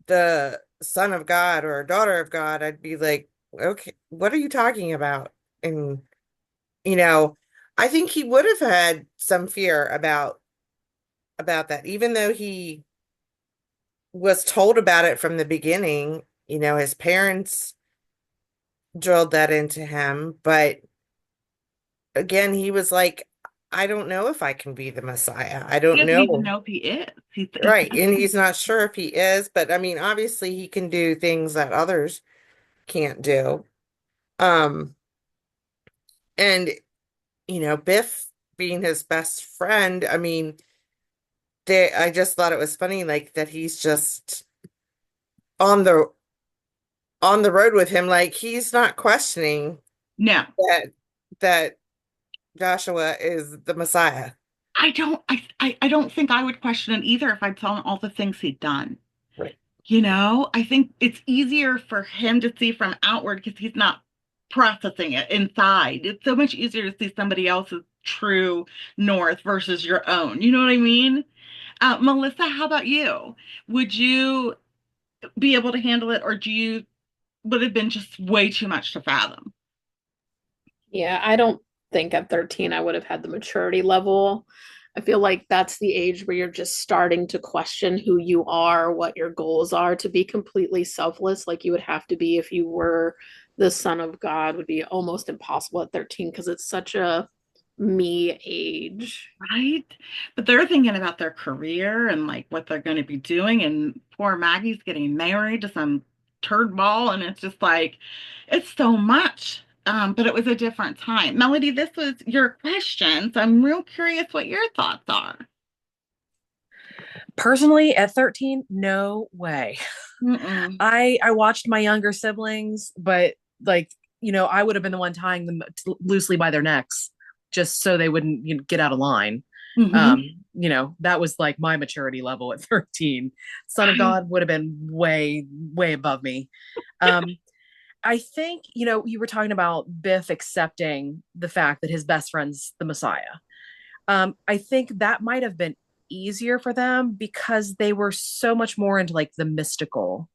the son of God or a daughter of God, I'd be like, okay, what are you talking about? And, you know, I think he would have had some fear about that, even though he was told about it from the beginning. His parents drilled that into him, but again, he was like, I don't know if I can be the Messiah. I He don't doesn't even know. know if he is. He's Right. And he's not sure if he is, but I mean, obviously he can do things that others can't do. Um, and Biff being his best friend, I mean, I just thought it was funny, like that he's just on the road with him, like he's not questioning no. that that Joshua is the Messiah. I don't think I would question it either if I'd saw all the things he'd done. Right. I think it's easier for him to see from outward because he's not processing it inside. It's so much easier to see somebody else's true north versus your own. You know what I mean? Melissa, how about you? Would you be able to handle it, or would it have been just way too much to fathom? Yeah, I don't think at 13 I would have had the maturity level. I feel like that's the age where you're just starting to question who you are, what your goals are, to be completely selfless, like you would have to be if you were the son of God, would be almost impossible at 13 because it's such a me age. Right? But they're thinking about their career and like what they're going to be doing. And poor Maggie's getting married to some turd ball. And it's just like, it's so much. But it was a different time. Melody, this was your question. So I'm real curious what your thoughts are. Personally, at 13, no way. Mm-mm. I watched my younger siblings, but like, I would have been the one tying them loosely by their necks just so they wouldn't, get out of line. Hmm. Um, that was like my maturity level at 13. Son of God would have been way, way above me. Um, I think, you were talking about Biff accepting the fact that his best friend's the Messiah. I think that might have been easier for them because they were so much more into like the mystical.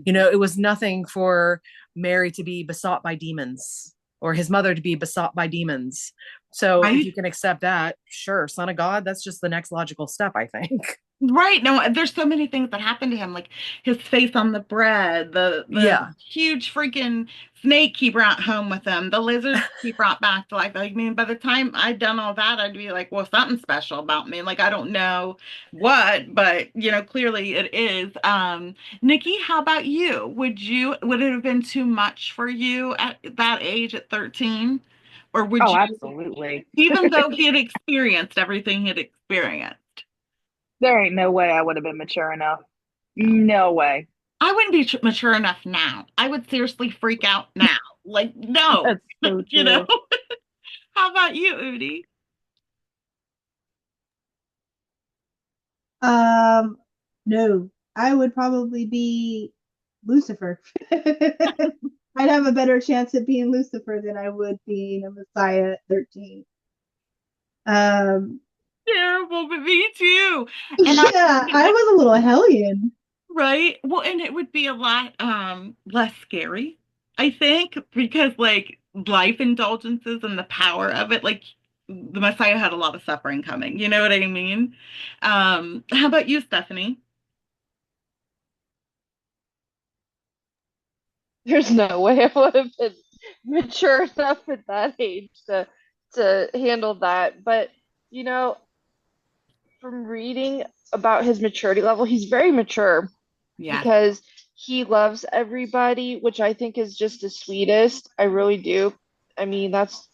It was nothing for Mary to be besought by demons or his mother to be besought by demons. So if Right? you can accept that, sure, son of God, that's just the next logical step, I think. Right. No, there's so many things that happened to him, like his face on the bread, the Yeah. huge freaking snake he brought home with him, the lizards he brought back to life. Like, I mean, by the time I'd done all that, I'd be like, well, something special about me. Like, I don't know what, but clearly it is. Nikki, how about you? Would it have been too much for you at that age at 13? Or would Oh, you, absolutely. even though he had experienced everything he'd experienced? There ain't no way I would have been mature enough. No way. I wouldn't be mature enough now. I would seriously freak out now. Like, no, That's so you know? true. How about you, Udi? Um, no, I would probably be Lucifer. I'd have a better chance at being Lucifer than I would being a Messiah at 13. Um, Terrible, but me too. And I, yeah, I was a little hellion. right? Well, and it would be a lot less scary, I think, because like life indulgences and the power of it, like the Messiah had a lot of suffering coming. You know what I mean? How about you, Stephanie? There's no way I would have been mature enough at that age to handle that. But you know, from reading about his maturity level, he's very mature Yes. because he loves everybody, which I think is just the sweetest. I really do. I mean, that's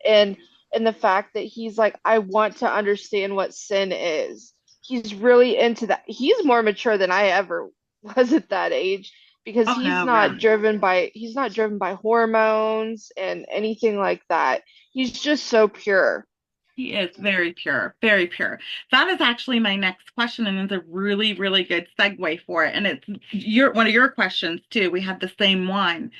and and the fact that he's like, I want to understand what sin is. He's really into that. He's more mature than I ever was at that age because Oh no, really. he's not driven by hormones and anything like that. He's just so pure. He is very pure, very pure. That is actually my next question, and it's a really, really good segue for it. And it's your one of your questions too. We had the same one.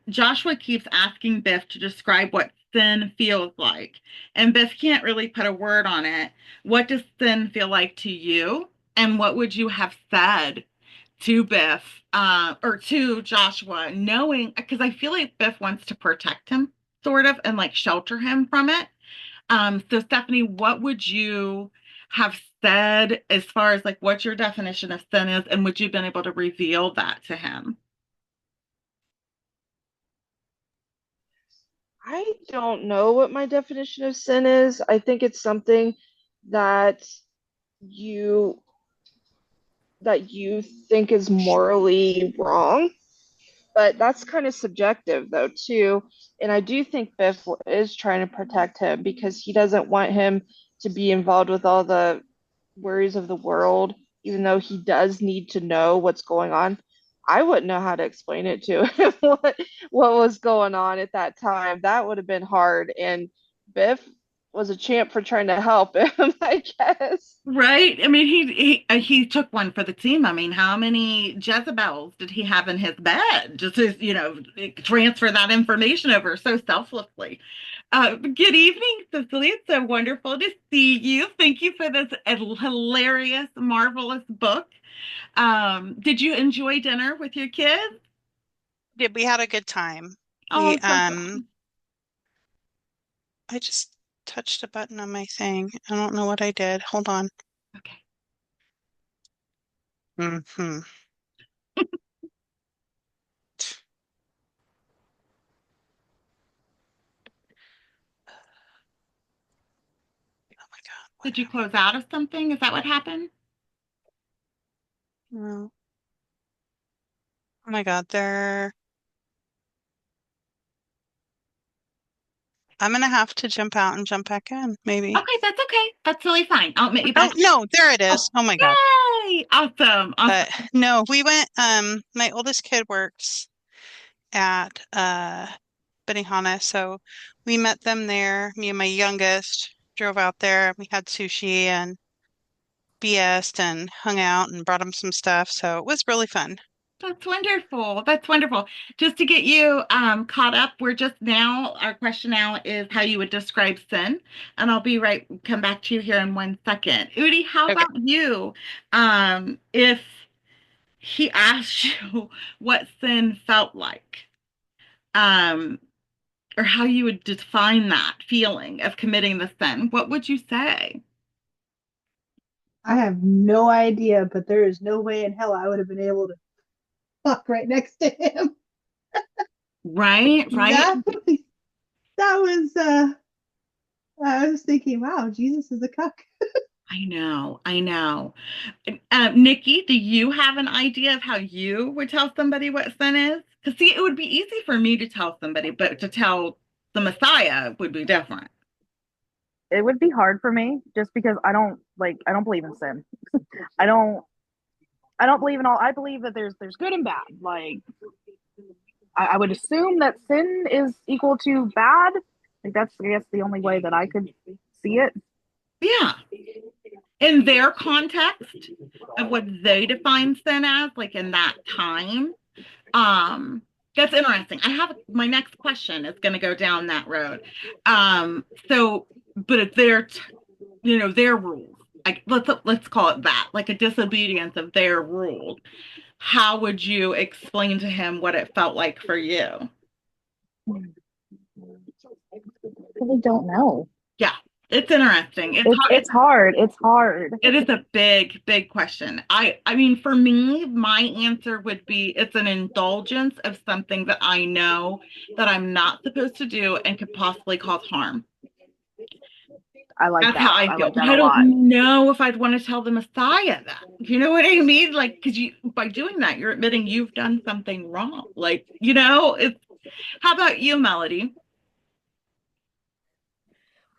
Joshua keeps asking Biff to describe what sin feels like, and Biff can't really put a word on it. What does sin feel like to you? And what would you have said to Biff, or to Joshua, knowing because I feel like Biff wants to protect him, sort of, and like shelter him from it. So Stephanie, what would you have said as far as like what your definition of sin is, and would you have been able to reveal that to him? I don't know what my definition of sin is. I think it's something that you you think is morally wrong, but that's kind of subjective though too. And I do think Biff is trying to protect him because he doesn't want him to be involved with all the worries of the world, even though he does need to know what's going on. I wouldn't know how to explain it to him what was going on at that time. That would have been hard. And Biff was a champ for trying to help him, I guess. Right? I mean, he took one for the team. I mean, how many Jezebels did he have in his bed just to, transfer that information over so selflessly? Good evening, Cicely. It's so wonderful to see you. Thank you for this hilarious, marvelous book. Did you enjoy dinner with your kids? Did we had a good time. Oh, We I'm so glad. I just touched a button on my thing. I don't know what I did. Hold on. Okay. Hmm. Oh my God. What Did you close out of something? Is that what happened? no. Oh my God, I'm gonna have to jump out and jump back in, maybe. Okay, that's okay. That's totally fine. I'll meet you Oh back. no, there it Oh, is. Oh my God. yay! Awesome. Awesome. But no, we went, my oldest kid works at Benihana, so we met them there. Me and my youngest drove out there. We had sushi and BS'd and hung out and brought him some stuff. So it was really fun. That's wonderful. That's wonderful. Just to get you caught up, our question now is how you would describe sin. And I'll be right, come back to you here in 1 second. Udi, how Okay. about you? If he asked you what sin felt like, um, or how you would define that feeling of committing the sin, what would you say? I have no idea, but there is no way in hell I would have been able to fuck right next to him. Right, right. That that was I was thinking, wow, Jesus is a cuck. I know, I know. Nikki, do you have an idea of how you would tell somebody what sin is? Because see, it would be easy for me to tell somebody, but to tell the Messiah would be different. it would be hard for me just because I don't believe in sin. I don't I don't believe in all. I believe that there's good and bad. Like I would assume that sin is equal to bad. Like that's I guess the only way that I could see it. Yeah. In their context of what they define sin as, like in that time, um, that's interesting. I have my next question is going to go down that road. But it's their rules. Like let's call it that, like a disobedience of their rules. How would you explain to him what it felt like for you? I really don't know. Yeah, it's interesting. It's hard. It's hard. It is a big, big question. I mean, for me, my answer would be it's an indulgence of something that I know that I'm not supposed to do and could possibly cause harm. I like That's that. how I I feel. like But that I a lot. don't know if I'd want to tell the Messiah that. You know what I mean? Like, because by doing that, you're admitting you've done something wrong. Like, how about you, Melody?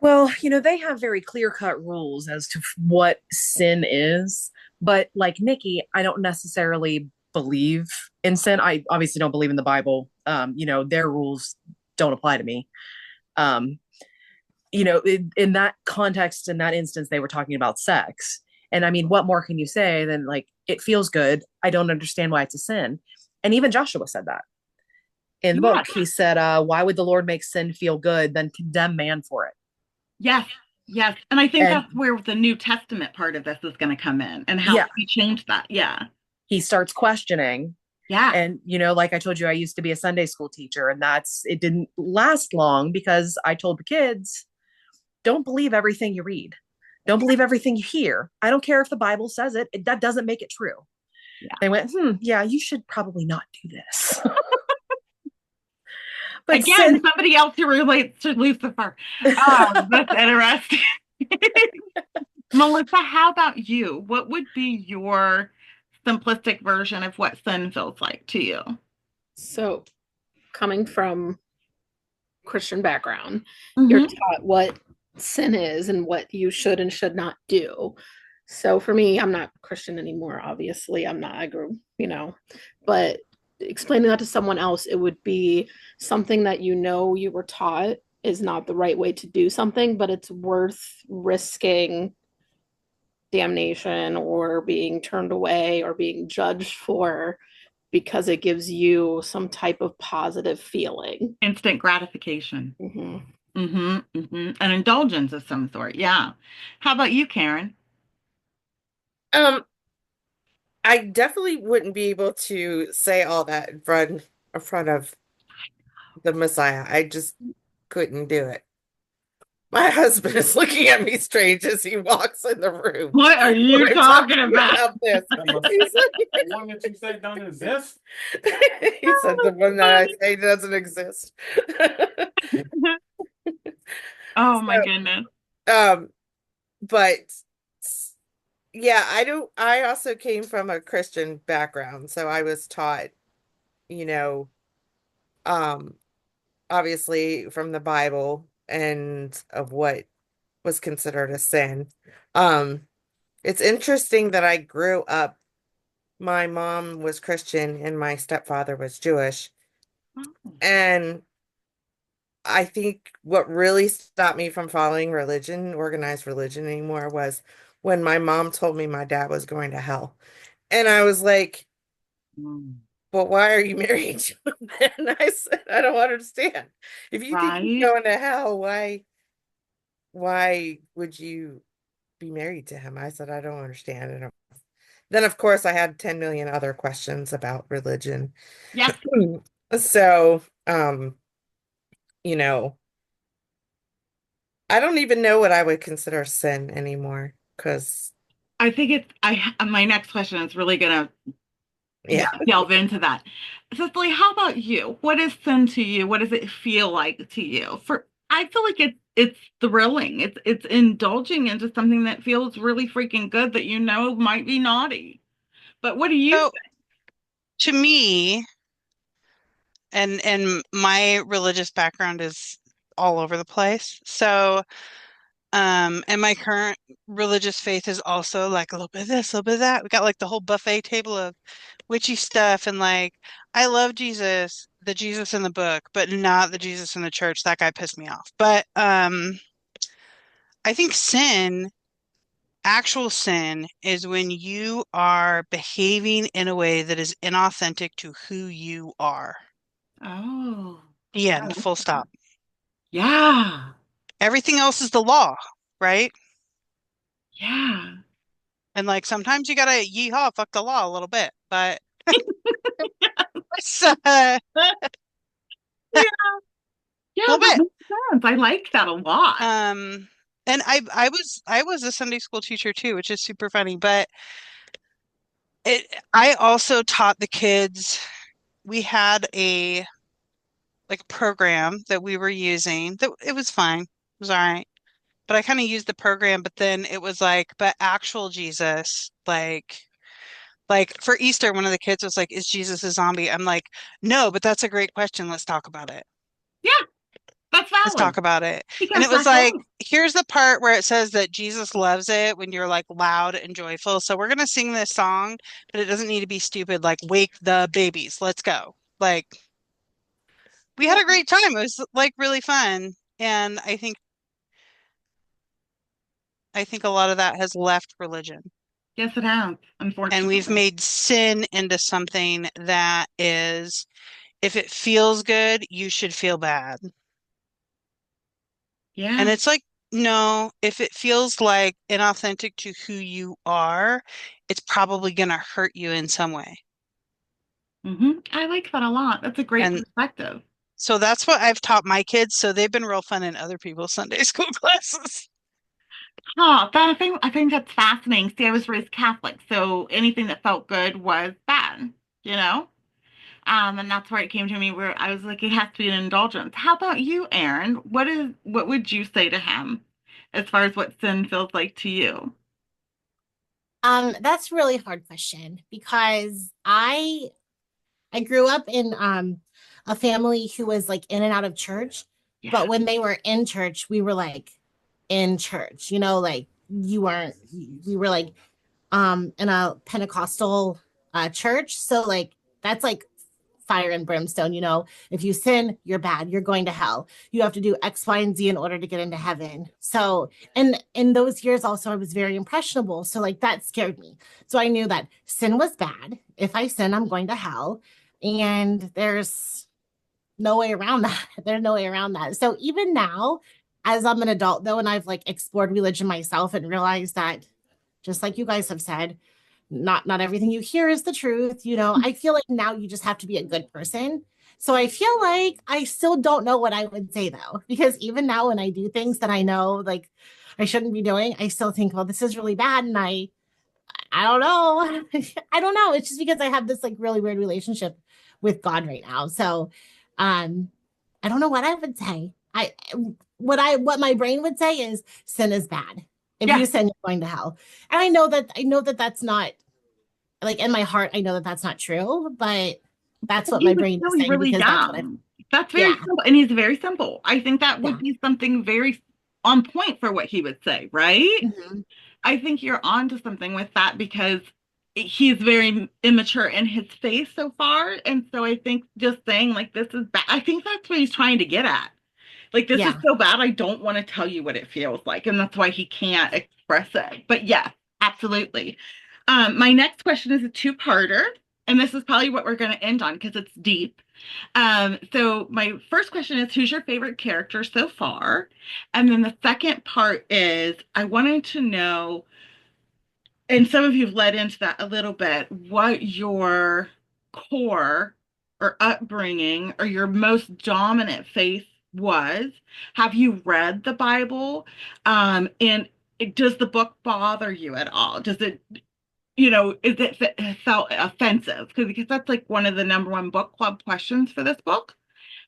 Well, they have very clear-cut rules as to what sin is, but like Nikki, I don't necessarily believe in sin. I obviously don't believe in the Bible. Their rules don't apply to me. Um, in that context, in that instance, they were talking about sex. And I mean, what more can you say than like, it feels good. I don't understand why it's a sin. And even Joshua said that in the Yeah. book. He said, why would the Lord make sin feel good, then condemn man for it? Yes, yes. And I think And that's where the New Testament part of this is going to come in and how yeah, he changed that. Yeah. he starts questioning. Yeah. And, like I told you, I used to be a Sunday school teacher, and it didn't last long because I told the kids, don't believe everything you read. Don't believe everything you hear. I don't care if the Bible says it. That doesn't make it true. Yeah. They went, yeah, you should probably not do this. But again, somebody else who relates to Lucifer. That's interesting. Melissa, how about you? What would be your simplistic version of what sin feels like to you? So, coming from Christian background, you're Mm-hmm. taught what sin is and what you should and should not do. So for me, I'm not Christian anymore, obviously. I'm not, I grew, but explaining that to someone else, it would be something that you were taught is not the right way to do something, but it's worth risking damnation or being turned away or being judged for because it gives you some type of positive feeling. Instant gratification. Mm-hmm. Mm-hmm. Mm-hmm. An indulgence of some sort. Yeah. How about you, Karen? Um, I definitely wouldn't be able to say all that in front of the Messiah. I just couldn't do it. My husband is looking at me strange as he walks in the room What are when you I'm talking talking about? about this. He's The one that you say don't exist? he said the one that I say doesn't exist. Oh my So, goodness. um, but yeah, I also came from a Christian background, so I was taught, you know, um, obviously from the Bible and of what was considered a sin. Um, it's interesting that I grew up, my mom was Christian and my stepfather was Jewish. Oh. And I think what really stopped me from following religion, organized religion anymore, was when my mom told me my dad was going to hell. And I was like, Mm. but why are you married to him then? I said, I don't understand. If you think he's Right? going to hell, why would you be married to him? I said, I don't understand. And then, of course, I had 10 million other questions about religion. Yes. So, you know, I don't even know what I would consider sin anymore because, I think my next question is really gonna yeah. delve into that. Cicely, how about you? What is sin to you? What does it feel like to you? I feel like it's thrilling. It's indulging into something that feels really freaking good that might be naughty. But what do you So to me, and my religious background is all over the place. So And my current religious faith is also like a little bit of this, a little bit of that. We got like the whole buffet table of witchy stuff, and like I love Jesus, the Jesus in the book, but not the Jesus in the church. That guy pissed me off. But I think actual sin is when you are behaving in a way that is inauthentic to who you are. Oh, The I end, like full that. stop. Yeah. Everything else is the law, right? Yeah. And like sometimes you gotta yeehaw, fuck the law a little bit, but it's a Yeah. Yeah, little that bit. makes sense. I like that a lot. Um, and I was a Sunday school teacher too, which is super funny, but I also taught the kids. We had a like program that we were using that it was fine. It was all right. But I kind of used the program, but then it was like, but actual Jesus, like for Easter, one of the kids was like, "Is Jesus a zombie?" I'm like, "No, but that's a great question. Let's talk about it. Yeah, that's Let's valid talk about it." And because it was that like, is. here's the part where it says that Jesus loves it when you're like loud and joyful. So we're gonna sing this song, but it doesn't need to be stupid, like "Wake the babies, let's go." Like we had Yeah. a great time. It was like really fun. And I think a lot of that has left religion. Yes, it has, And we've unfortunately. made sin into something that is, if it feels good, you should feel bad. And Yeah. it's like, no, if it feels like inauthentic to who you are, it's probably going to hurt you in some way. I like that a lot. That's a great And perspective. so that's what I've taught my kids. So they've been real fun in other people's Sunday school classes. Oh, I think that's fascinating. See, I was raised Catholic, so anything that felt good was bad, you know? And that's where it came to me where I was like, it has to be an indulgence. How about you, Aaron? What would you say to him as far as what sin feels like to you? That's a really hard question because I grew up in a family who was like in and out of church, Yeah. but when they were in church, we were like in church, like you weren't we were like in a Pentecostal church. So like that's like fire and brimstone, if you sin, you're bad, you're going to hell. You have to do X, Y, and Z in order to get into heaven. So and in those years also I was very impressionable. So like that scared me. So I knew that sin was bad. If I sin, I'm going to hell. And there's no way around that. There's no way around that. So even now, as I'm an adult though, and I've like explored religion myself and realized that just like you guys have said, not everything you hear is the truth. I feel like now you just have to be a good person. So I feel like I still don't know what I would say though, because even now when I do things that I know like I shouldn't be doing, I still think, well, this is really bad. And I don't know. I don't know. It's just because I have this like really weird relationship with God right now. So um I don't know what I would say. What my brain would say is sin is bad. If Yeah. you sin, you're going to hell. And I know that that's not like in my heart, I know that that's not true, but that's what He my was brain is really, saying really because that's what I've, young. That's very yeah, simple. And he's very simple. I think that yeah. would be something very on point for what he would say, right? Mhm. I think you're onto something with that because he's very immature in his faith so far. And so I think just saying like this is bad, I think that's what he's trying to get at. Like this is Yeah. so bad, I don't want to tell you what it feels like. And that's why he can't express it. But yeah, absolutely. My next question is a two-parter, and this is probably what we're going to end on because it's deep. So my first question is, who's your favorite character so far? And then the second part is, I wanted to know, and some of you have led into that a little bit, what your core or upbringing or your most dominant faith was. Have you read the Bible? And does the book bother you at all? Does it, is it felt offensive? Because that's like one of the number one book club questions for this book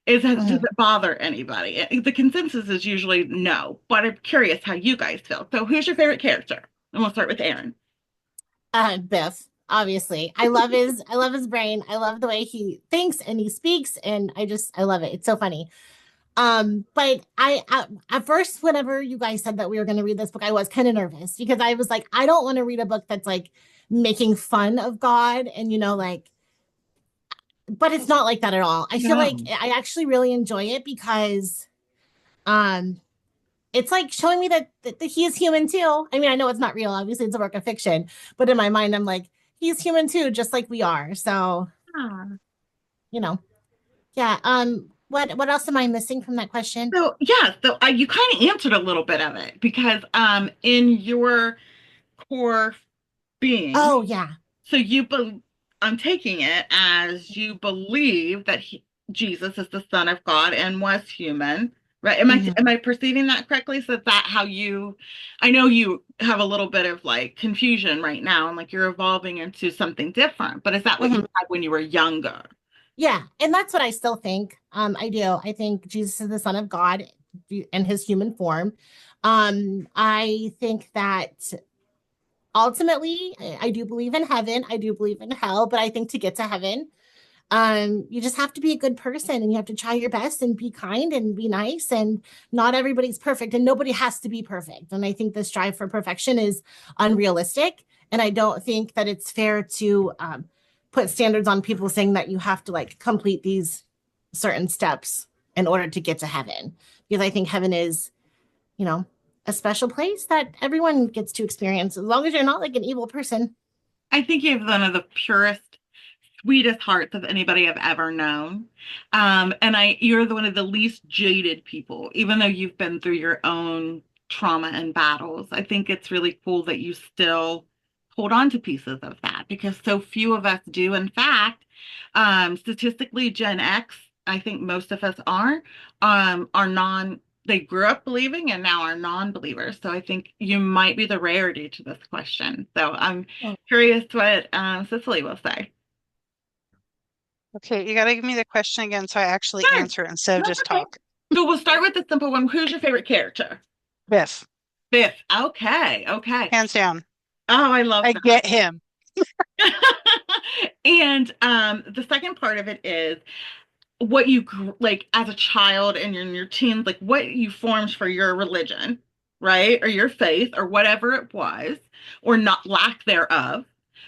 does Mhm. it bother anybody? The consensus is usually no, but I'm curious how you guys feel. So who's your favorite character? And we'll start with Aaron. Biff, obviously. I love his brain. I love the way he thinks and he speaks, and I love it. It's so funny. But at first, whenever you guys said that we were going to read this book, I was kind of nervous because I was like, I don't want to read a book that's like making fun of God and, like, but it's not like that at all. I feel like No. I actually really enjoy it because, um, it's like showing me that he is human too. I mean, I know it's not real. Obviously, it's a work of fiction, but in my mind, I'm like, he's human too, just like we are. So, Ah. you know, yeah. What else am I missing from that question? So yeah, so you kind of answered a little bit of it because in your core being, Oh, yeah. so I'm taking it as you believe that Jesus is the Son of God and was human, right? Am Hmm. I perceiving that correctly? So is that how you? I know you have a little bit of like confusion right now, and like you're evolving into something different. But is that what you Hmm. had when you were younger? Yeah, and that's what I still think. I do. I think Jesus is the Son of God in his human form. I think that ultimately, I do believe in heaven. I do believe in hell, but I think to get to heaven, you just have to be a good person and you have to try your best and be kind and be nice. And not everybody's perfect and nobody has to be perfect. And I think the strive for perfection is unrealistic. And I don't think that it's fair to put standards on people saying that you have to like complete these certain steps in order to get to heaven. Because I think heaven is, you know, a special place that everyone gets to experience as long as you're not like an evil person. I think you have one of the purest, sweetest hearts of anybody I've ever known. And you're one of the least jaded people, even though you've been through your own trauma and battles. I think it's really cool that you still hold on to pieces of that because so few of us do. In fact, statistically, Gen X, I think most of us are they grew up believing and now are non-believers. So I think you might be the rarity to this question. So I'm curious what Cicely will say. Okay, you got to give me the question again so I actually Sure. answer it instead of That's just okay. talk. So we'll start with the simple one. Who's your favorite character? Biff, Biff. Okay. Okay. hands down. Oh, I love I that. get him. And the second part of it is what like as a child and in your teens, like what you formed for your religion, right? Or your faith or whatever it was, or not lack thereof.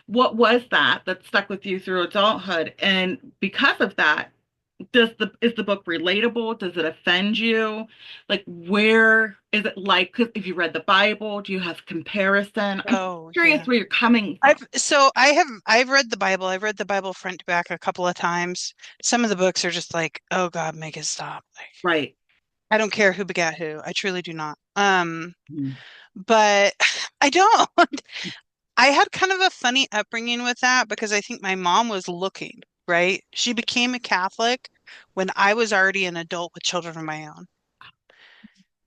What was that stuck with you through adulthood? And because of that, is the book relatable? Does it offend you? Like where is it like 'cause if you read the Bible, do you have comparison? I'm Oh, curious yeah. where you're coming from. I've read the Bible. I've read the Bible front to back a couple of times. Some of the books are just like, oh God, make it stop. Like, Right. I don't care who begat who. I truly do not. Mhm. But I don't. I had kind of a funny upbringing with that because I think my mom was looking, right? She became a Catholic when I was already an adult with children of my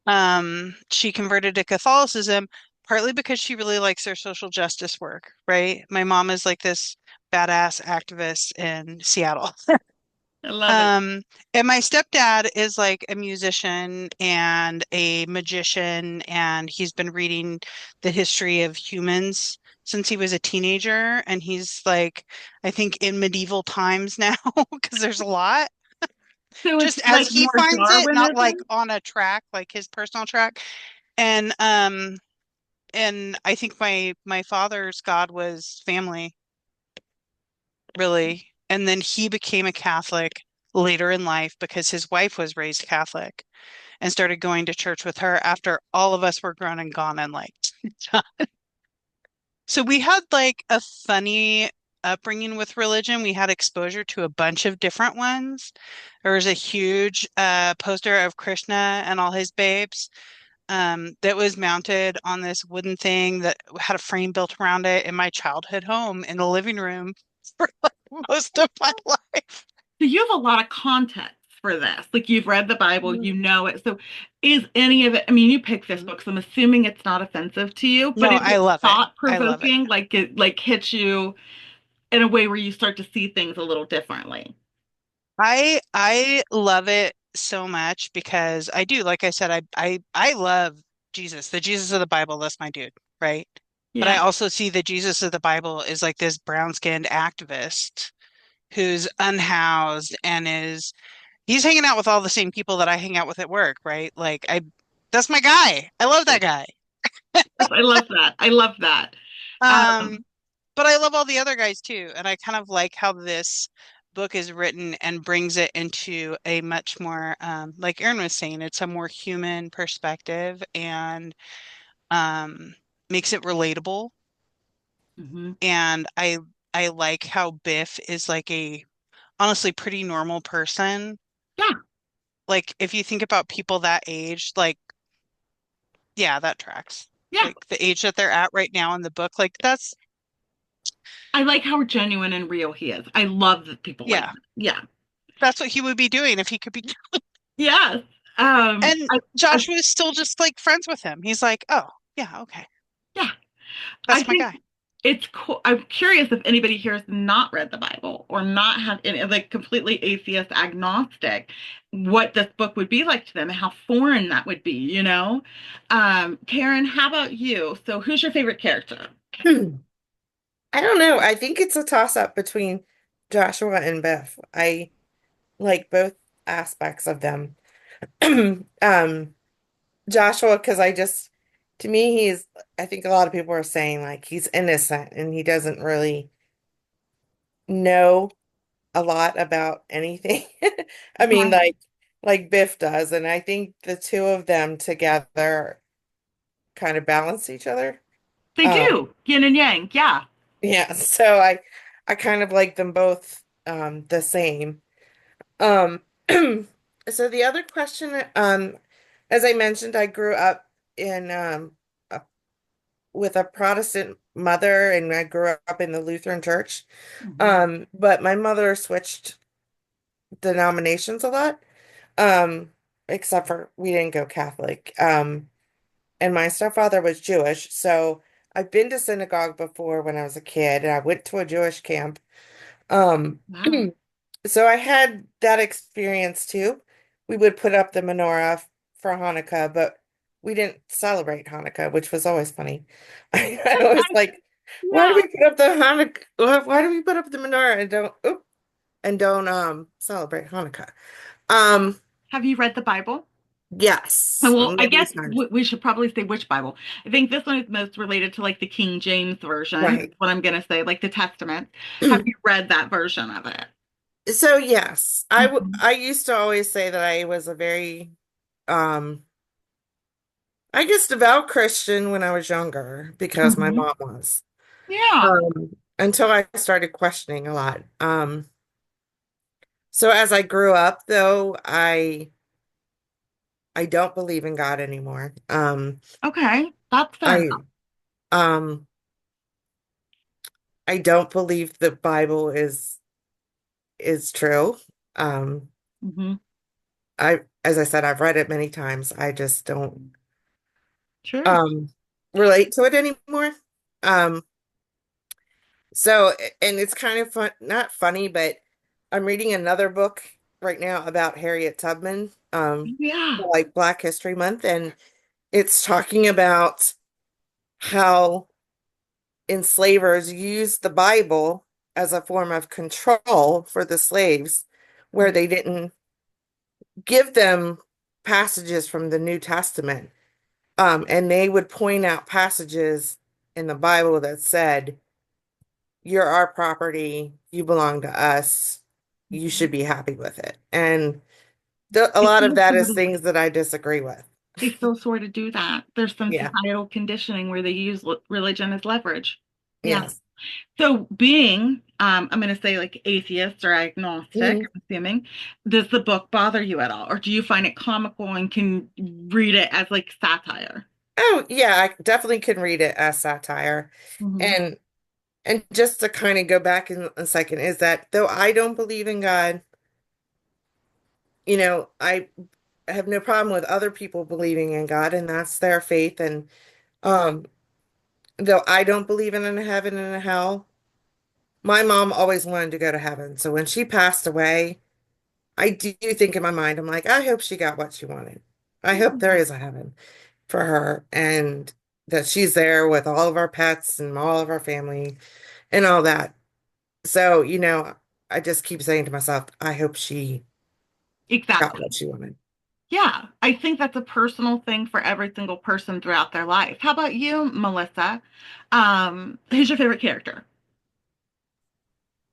own. She converted to Catholicism partly because she really likes their social justice work, right? My mom is like this badass activist in Seattle. I love it. Um, and my stepdad is like a musician and a magician, and he's been reading the history of humans since he was a teenager. And he's like, I think in medieval times now, because there's a lot, So it's just as like he more finds it, not like Darwinism. on a track, like his personal track. And I think my father's God was family, really. And then he became a Catholic later in life because his wife was raised Catholic and started going to church with her after all of us were grown and gone and like so we had like a funny upbringing with religion. We had exposure to a bunch of different ones. There was a huge poster of Krishna and all his babes that was mounted on this wooden thing that had a frame built around it in my childhood home in the living room for like most of my life. So you have a lot of context for this. Like you've read the Bible, Mhm. you know it. So is any of it, I mean, you picked this Mhm. book, so I'm assuming it's not offensive to you, but No, is I it love it. thought I love it. provoking? Like it like hits you in a way where you start to see things a little differently. I love it so much because I do, like I said, I love Jesus, the Jesus of the Bible, that's my dude, right? But I Yeah. also see the Jesus of the Bible is like this brown-skinned activist who's unhoused and is he's hanging out with all the same people that I hang out with at work, right? Like that's my guy. I love that guy. I love that. I love that. Um, but I love all the other guys too, and I kind of like how this book is written and brings it into a much more, like Aaron was saying, it's a more human perspective and um, makes it relatable. Mhm. And I like how Biff is like a honestly pretty normal person. Yeah, Like if you think about people that age, like yeah, that tracks. yeah. Like the age that they're at right now in the book, like that's I like how genuine and real he is. I love that people like yeah, that. Yeah. that's what he would be doing if he could be. Yes. And I Joshua is still just like friends with him. He's like, oh, yeah, okay. yeah. I That's my think guy. it's cool. I'm curious if anybody here has not read the Bible or not have any, like completely atheist agnostic, what this book would be like to them and how foreign that would be, you know? Karen, how about you? So who's your favorite character? I don't know. I think it's a toss-up between Joshua and Beth. I like both aspects of them. Um, Joshua, because to me, I think a lot of people are saying like he's innocent and he doesn't really know a lot about anything. I mean, Right. like Biff does, and I think the two of them together kind of balance each other. They Um, do. Yin and yang. Yeah. yeah, so I kind of like them both the same. Um, so the other question, as I mentioned, I grew up in a, with a Protestant mother, and I grew up in the Lutheran church. Mhm. But my mother switched denominations a lot. Um, except for we didn't go Catholic. And my stepfather was Jewish, so I've been to synagogue before when I was a kid, and I went to a Jewish camp. Um, Wow. so I had that experience too. We would put up the menorah for Hanukkah, but we didn't celebrate Hanukkah, which was always funny. I was like, why do Yeah. we put up the Hanukkah? Why do we put up the menorah and don't celebrate Hanukkah? Um, Have you read the Bible? yes, Well, I many guess times. we should probably say which Bible. I think this one is most related to like the King James version, Right. what I'm going to say, like the Testament. Have you read that version of it? So yes, Mhm. I used to always say that I was a very um I guess devout Christian when I was younger because my Mhm. mom was. Yeah. Until I started questioning a lot. So as I grew up though, I don't believe in God anymore. Okay. That's fair I enough. um I don't believe the Bible is true. Um Hmm. I as I said, I've read it many times. I just don't Sure. um relate to it anymore. Um so and it's kind of fun, not funny, but I'm reading another book right now about Harriet Tubman, Yeah. for, like Black History Month, and it's talking about how enslavers used the Bible as a form of control for the slaves, where they didn't give them passages from the New Testament. And they would point out passages in the Bible that said, you're our property, you belong to us, you should Mhm. be happy with it. And a They lot of still that sort is of, things that I disagree with. they still sort of do that. There's some Yeah. societal conditioning where they use religion as leverage. Yeah. Yes. So being, I'm going to say like atheist or agnostic, Mhm. I'm assuming, does the book bother you at all? Or do you find it comical and can read it as like satire? Oh, yeah, I definitely can read it as satire. Hmm. And just to kind of go back in a second, is that though I don't believe in God, I have no problem with other people believing in God, and that's their faith. And um, though I don't believe in a heaven and a hell, my mom always wanted to go to heaven. So when she passed away, I do think in my mind, I'm like, I hope she got what she wanted. I hope there is a heaven for her and that she's there with all of our pets and all of our family and all that. So, I just keep saying to myself, I hope she got Exactly. what she wanted. Yeah, I think that's a personal thing for every single person throughout their life. How about you, Melissa? Who's your favorite character?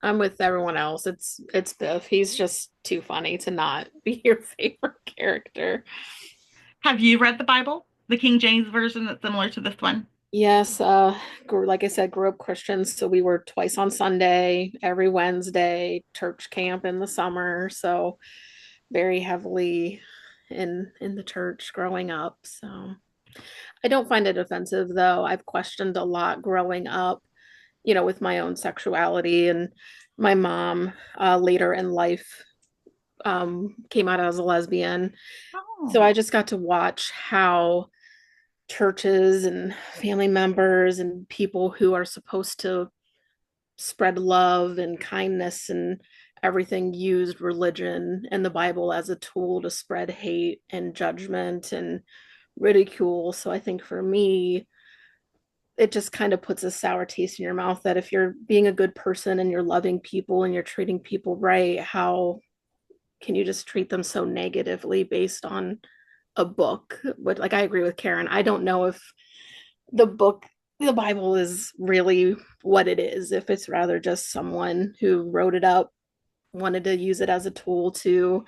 I'm with everyone else. It's Biff. He's just too funny to not be your favorite character. Have you read the Bible, the King James version that's similar to this one? Yes, like I said, grew up Christian, so we were twice on Sunday, every Wednesday, church camp in the summer, so very heavily in the church growing up. So I don't find it offensive though. I've questioned a lot growing up, with my own sexuality, and my mom later in life came out as a lesbian. So Oh, I just got to watch how churches and family members and people who are supposed to spread love and kindness and everything used religion and the Bible as a tool to spread hate and judgment and ridicule. So I think for me, it just kind of puts a sour taste in your mouth that if you're being a good person and you're loving people and you're treating people right, how can you just treat them so negatively based on a book? But like I agree with Karen. I don't know if the book, the Bible is really what it is, if it's rather just someone who wrote it up, wanted to use it as a tool to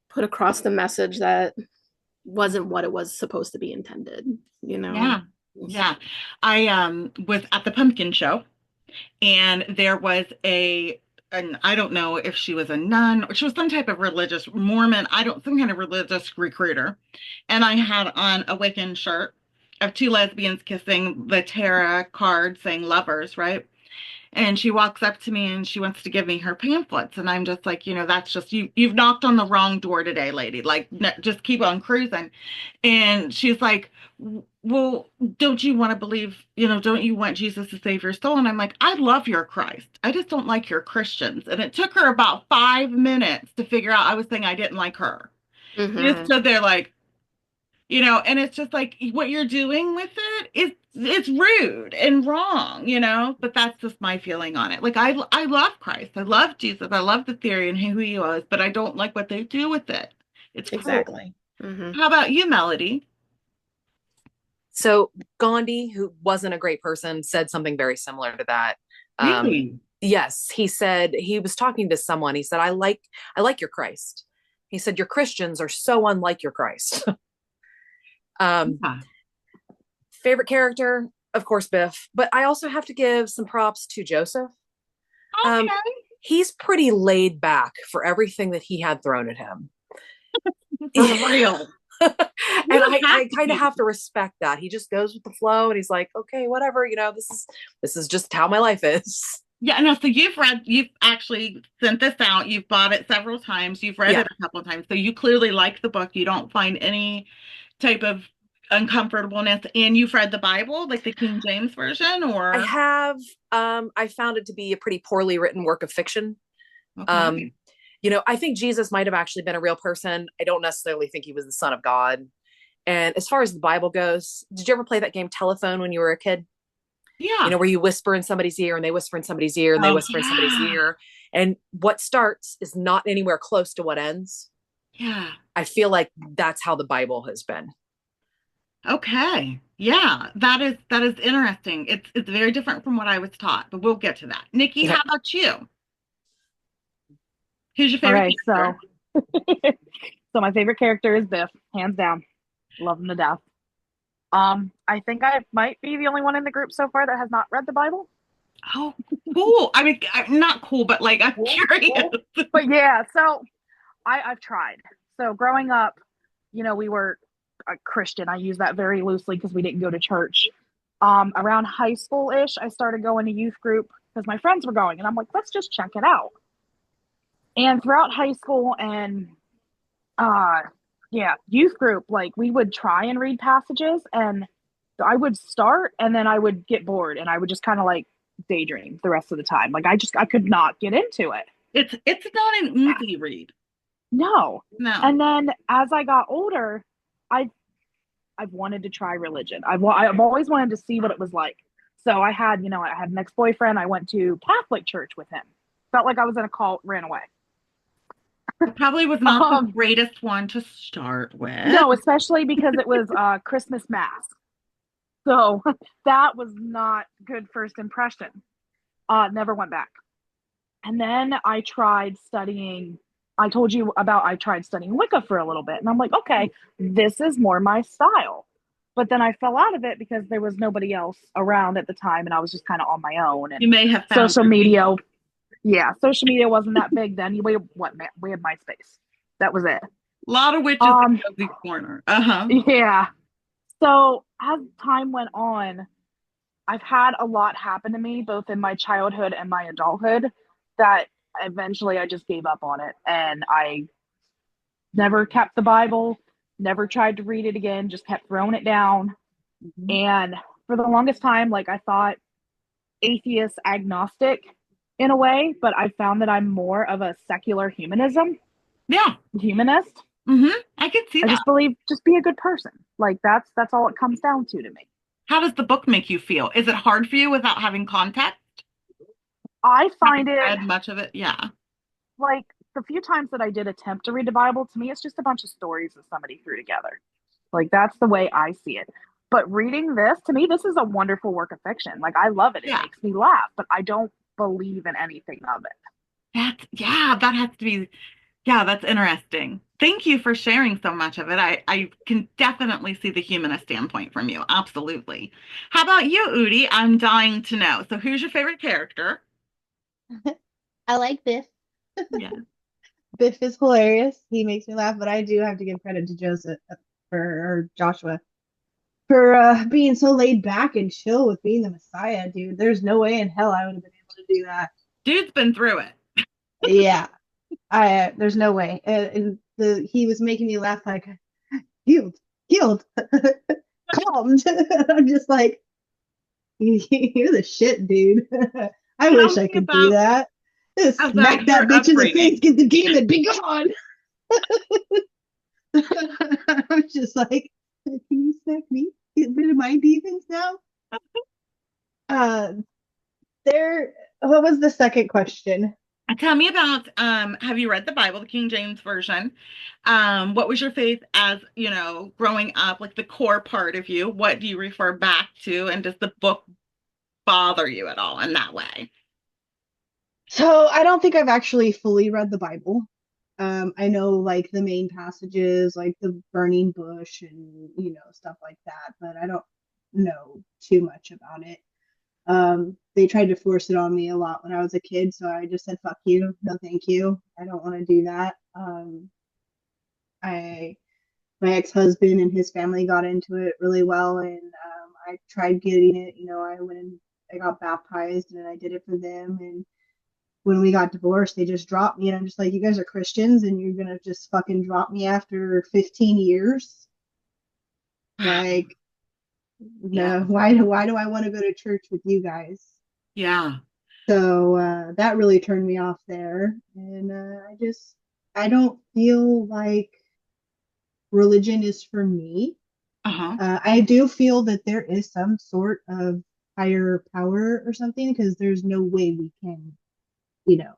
put across the message that wasn't what it was supposed to be intended, you know? yeah. Yeah. I was at the pumpkin show and there was and I don't know if she was a nun or she was some type of religious Mormon, I don't, some kind of religious recruiter. And I had on a Wiccan shirt of two lesbians kissing the tarot card saying lovers, right? And she walks up to me and she wants to give me her pamphlets. And I'm just like, that's just you've knocked on the wrong door today, lady. Like, no, just keep on cruising. And she's like, well, don't you want to believe, don't you want Jesus to save your soul? And I'm like, I love your Christ. I just don't like your Christians. And it took her about 5 minutes to figure out I was saying I didn't like her. She just Mm-hmm. stood there like, and it's just like what you're doing with it is it's rude and wrong, but that's just my feeling on it. Like I love Christ. I love Jesus. I love the theory and who he was, but I don't like what they do with it. It's cruel. Exactly. Mm-hmm. How about you, Melody? So Gandhi, who wasn't a great person, said something very similar to that. Um, Really? yes, he said he was talking to someone. He said, I like your Christ. He said, your Christians are so unlike your Christ. Yeah. Favorite character, of course, Biff, but I also have to give some props to Joseph. Um, Okay. he's pretty laid back for everything that he had thrown at him. For real. And You have I to kind of be. have to respect that. He just goes with the flow and he's like, okay, whatever, this is just how my life is. Yeah, no, so you've actually sent this out. You've bought it several times. You've read Yeah. it a couple of times. So you clearly like the book. You don't find any type of uncomfortableness. And you've read the Bible, like the King James version, I or have I found it to be a pretty poorly written work of fiction. Um, okay. I think Jesus might have actually been a real person. I don't necessarily think he was the son of God. And as far as the Bible goes, did you ever play that game Telephone when you were a kid? Yeah. Where you whisper in somebody's ear and they whisper in somebody's ear and they Oh, whisper in somebody's yeah. ear. And what starts is not anywhere close to what ends. Yeah. I feel like that's how the Bible has been. Okay. Yeah, that is interesting. It's very different from what I was taught, but we'll get to that. Nikki, Okay. how about you? Who's your favorite Okay, character? so my favorite character is Biff, hands down. Love him to death. I think I might be the only one in the group so far that has not read the Bible. Oh, cool. I mean, not cool, but like I'm curious. But yeah, so I've tried. So growing up, we were a Christian. I use that very loosely because we didn't go to church. Around high school-ish, I started going to youth group because my friends were going, and I'm like, let's just check it out. And throughout high school and yeah, youth group, like we would try and read passages, and I would start, and then I would get bored, and I would just kind of like daydream the rest of the time. Like I could not get into it. It's not an easy read. No. No. And then as I got older, I've wanted to try religion. I've always wanted to see what it was like. So I had, I had an ex-boyfriend. I went to Catholic church with him. Felt like I was in a cult, ran away. It probably was not the Um, greatest one to start with. no, especially because it was Christmas Mass. So that was not good first impression. Never went back. And then I tried studying. I told you about I tried studying Wicca for a little bit, and I'm like, okay, this is more my style. But then I fell out of it because there was nobody else around at the time, and I was just kind of on my own. And You may have found social your media, people. yeah, social media wasn't that big then. We had MySpace. That was it. A lot of witches Um, in Cozy Corner. Uh-huh. yeah. So as time went on, I've had a lot happen to me, both in my childhood and my adulthood, that eventually I just gave up on it. And I never kept the Bible, never tried to read it again, just kept throwing it down. Mhm. And for the longest time, like I thought atheist agnostic in a way, but I found that I'm more of a secular Yeah. humanist. I can see I that. just believe just be a good person. Like that's all it comes down to me. How does the book make you feel? Is it hard for you without having context? I find Haven't it read much of it? Yeah. like the few times that I did attempt to read the Bible, to me, it's just a bunch of stories that somebody threw together. Like that's the way I see it. But reading this, to me, this is a wonderful work of fiction. Like I love it. It Yeah. makes me laugh, but I don't believe in anything of it. That has to be, yeah, that's interesting. Thank you for sharing so much of it. I can definitely see the humanist standpoint from you. Absolutely. How about you, Udi? I'm dying to know. So who's your favorite character? I like Biff. Yeah. Biff is hilarious. He makes me laugh, but I do have to give credit to Joseph for or Joshua for being so laid back and chill with being the Messiah, dude. There's no way in hell I would have been able to do that. Dude's been through it. Yeah, I there's no way. And he was making me laugh like healed, healed, calmed. I'm just like you're the shit, dude. I Tell wish me I could do that. Just about smack that your bitch in the face, upbringing. get the demon, be gone. I'm just like, can you smack me? Get rid of my demons now? Uh, there. What was the second question? Tell me about have you read the Bible, the King James Version? What was your faith as, growing up, like the core part of you? What do you refer back to? And does the book bother you at all in that way? So I don't think I've actually fully read the Bible. I know like the main passages, like the burning bush and stuff like that, but I don't know too much about it. They tried to force it on me a lot when I was a kid, so I just said, "Fuck you, no, thank you. I don't want to do that." I My ex-husband and his family got into it really well, and I tried getting it. I went and I got baptized, and I did it for them. And when we got divorced, they just dropped me, and I'm just like, "You guys are Christians, and you're gonna just fucking drop me after 15 years? Like, Yeah. no, why do I want to go to church with you guys?" Yeah. So that really turned me off there, and I don't feel like religion is for me. Uh-huh. I do feel that there is some sort of higher power or something because there's no way we can, you know,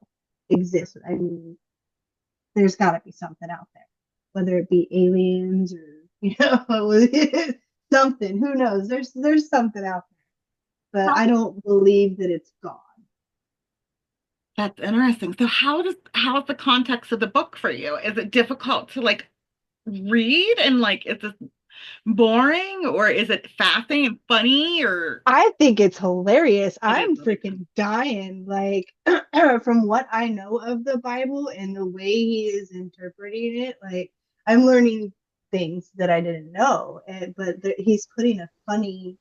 exist. I mean, there's got to be something out there, whether it be aliens or something. Who knows? There's something out there, but How, I don't believe that it's God. that's interesting. So how's the context of the book for you? Is it difficult to like read and like is this boring or is it fascinating and funny or I think it's hilarious. it is I'm really freaking dying. Like, from what I know of the Bible and the way he is interpreting it, like, I'm learning things that I didn't know. But he's putting a funny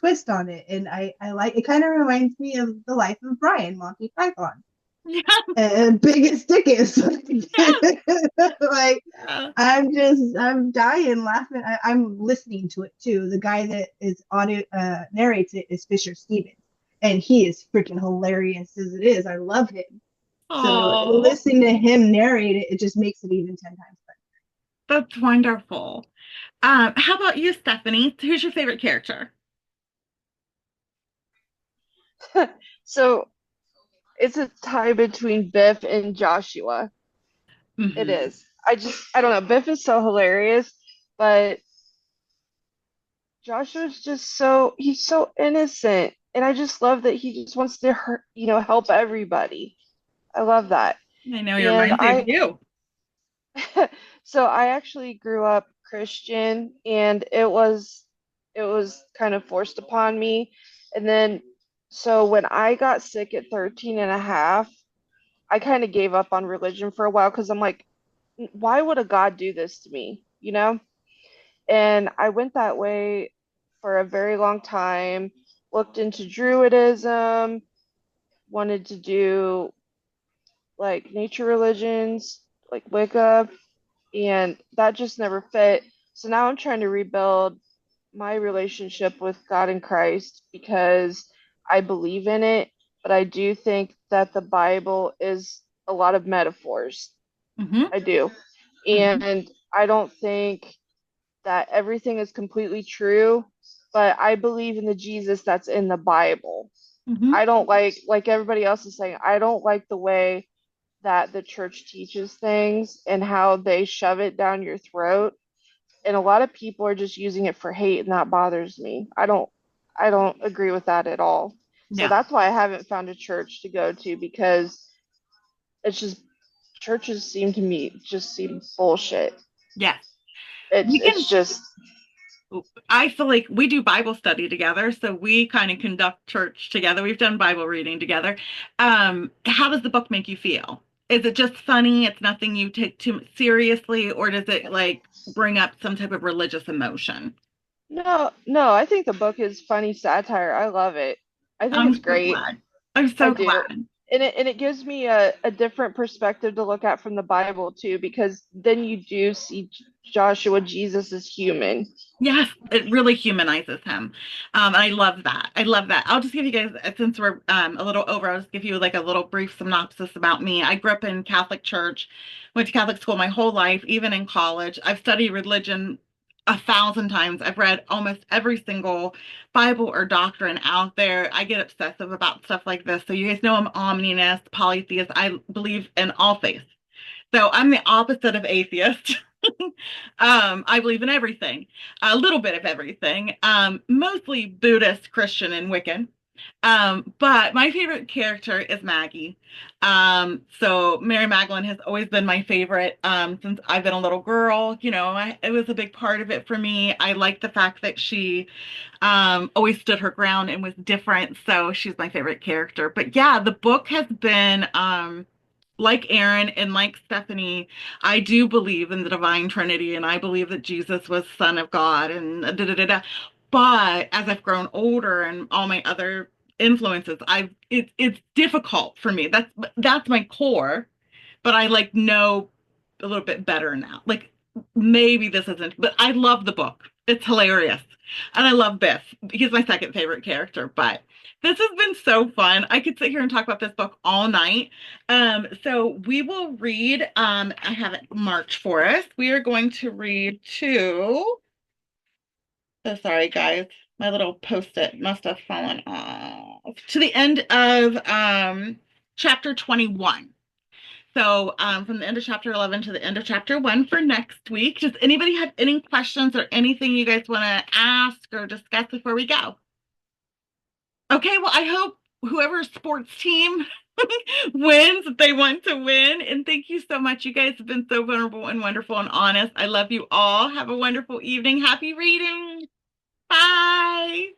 twist on it. And I like it, kind of reminds me of the life of Brian, Monty Python. Yeah, And biggest dickest. Like, yeah. I'm dying laughing. I'm listening to it too. The guy that is audio narrates it is Fisher Stevens, and he is freaking hilarious as it is. I love him. So Oh, listening to him narrate it, it just makes it even 10 times that's wonderful. How about you, Stephanie? Who's your favorite character? So it's a tie between Biff and Joshua. It Hmm. is. I don't know. Biff is so hilarious, but Joshua's just he's so innocent. And I just love that he just wants to hurt, help everybody. I love that. I know he And reminds me of you. so I actually grew up Christian, and it was kind of forced upon me. And then so when I got sick at 13 and a half, I kind of gave up on religion for a while because I'm like, why would a God do this to me? And I went that way for a very long time, looked into Druidism, wanted to do like nature religions, like Wicca, and that just never fit. So now I'm trying to rebuild my relationship with God and Christ because I believe in it, but I do think that the Bible is a lot of metaphors. Hmm. I do. Hmm. And I don't think that everything is completely true, but I believe in the Jesus that's in the Bible. Hmm. I don't like everybody else is saying, I don't like the way that the church teaches things and how they shove it down your throat. And a lot of people are just using it for hate, and that bothers me. I don't agree with that at all. So Yeah. that's why I haven't found a church to go to, because it's just churches seem to me just seem bullshit. Yes. It's We can it's just I feel like we do Bible study together, so we kind of conduct church together. We've done Bible reading together. How does the book make you feel? Is it just funny? It's nothing you take too seriously, or does it like bring up some type of religious emotion? no, I think the book is funny satire. I love it. I think it's I'm so great. glad. I'm I so do. glad. And it gives me a different perspective to look at from the Bible too, because then you do see Joshua, Jesus is human. Yes, it really humanizes him. And I love that. I love that. I'll just give you guys, since we're a little over, I'll just give you like a little brief synopsis about me. I grew up in Catholic church, went to Catholic school my whole life, even in college. I've studied religion 1,000 times. I've read almost every single Bible or doctrine out there. I get obsessive about stuff like this. So you guys know I'm omninist, polytheist. I believe in all faiths. So I'm the opposite of atheist. I believe in everything, a little bit of everything, mostly Buddhist, Christian, and Wiccan. But my favorite character is Maggie. So Mary Magdalene has always been my favorite since I've been a little girl. It was a big part of it for me. I like the fact that she always stood her ground and was different. So she's my favorite character. But yeah, the book has been like Aaron and like Stephanie, I do believe in the divine Trinity, and I believe that Jesus was Son of God and da da da da. But as I've grown older and all my other influences, it's difficult for me. That's my core, but I like know a little bit better now. Like maybe this isn't, but I love the book. It's hilarious. And I love Biff. He's my second favorite character, but this has been so fun. I could sit here and talk about this book all night. So we will read, I have it marked for us. We are going to read sorry guys, my little post-it must have fallen off. To the end of chapter 21. So from the end of chapter 11 to the end of chapter 1 for next week. Does anybody have any questions or anything you guys want to ask or discuss before we go? Okay, well, I hope whoever sports team wins if they want to win. And thank you so much. You guys have been so vulnerable and wonderful and honest. I love you all. Have a wonderful evening. Happy reading. Bye.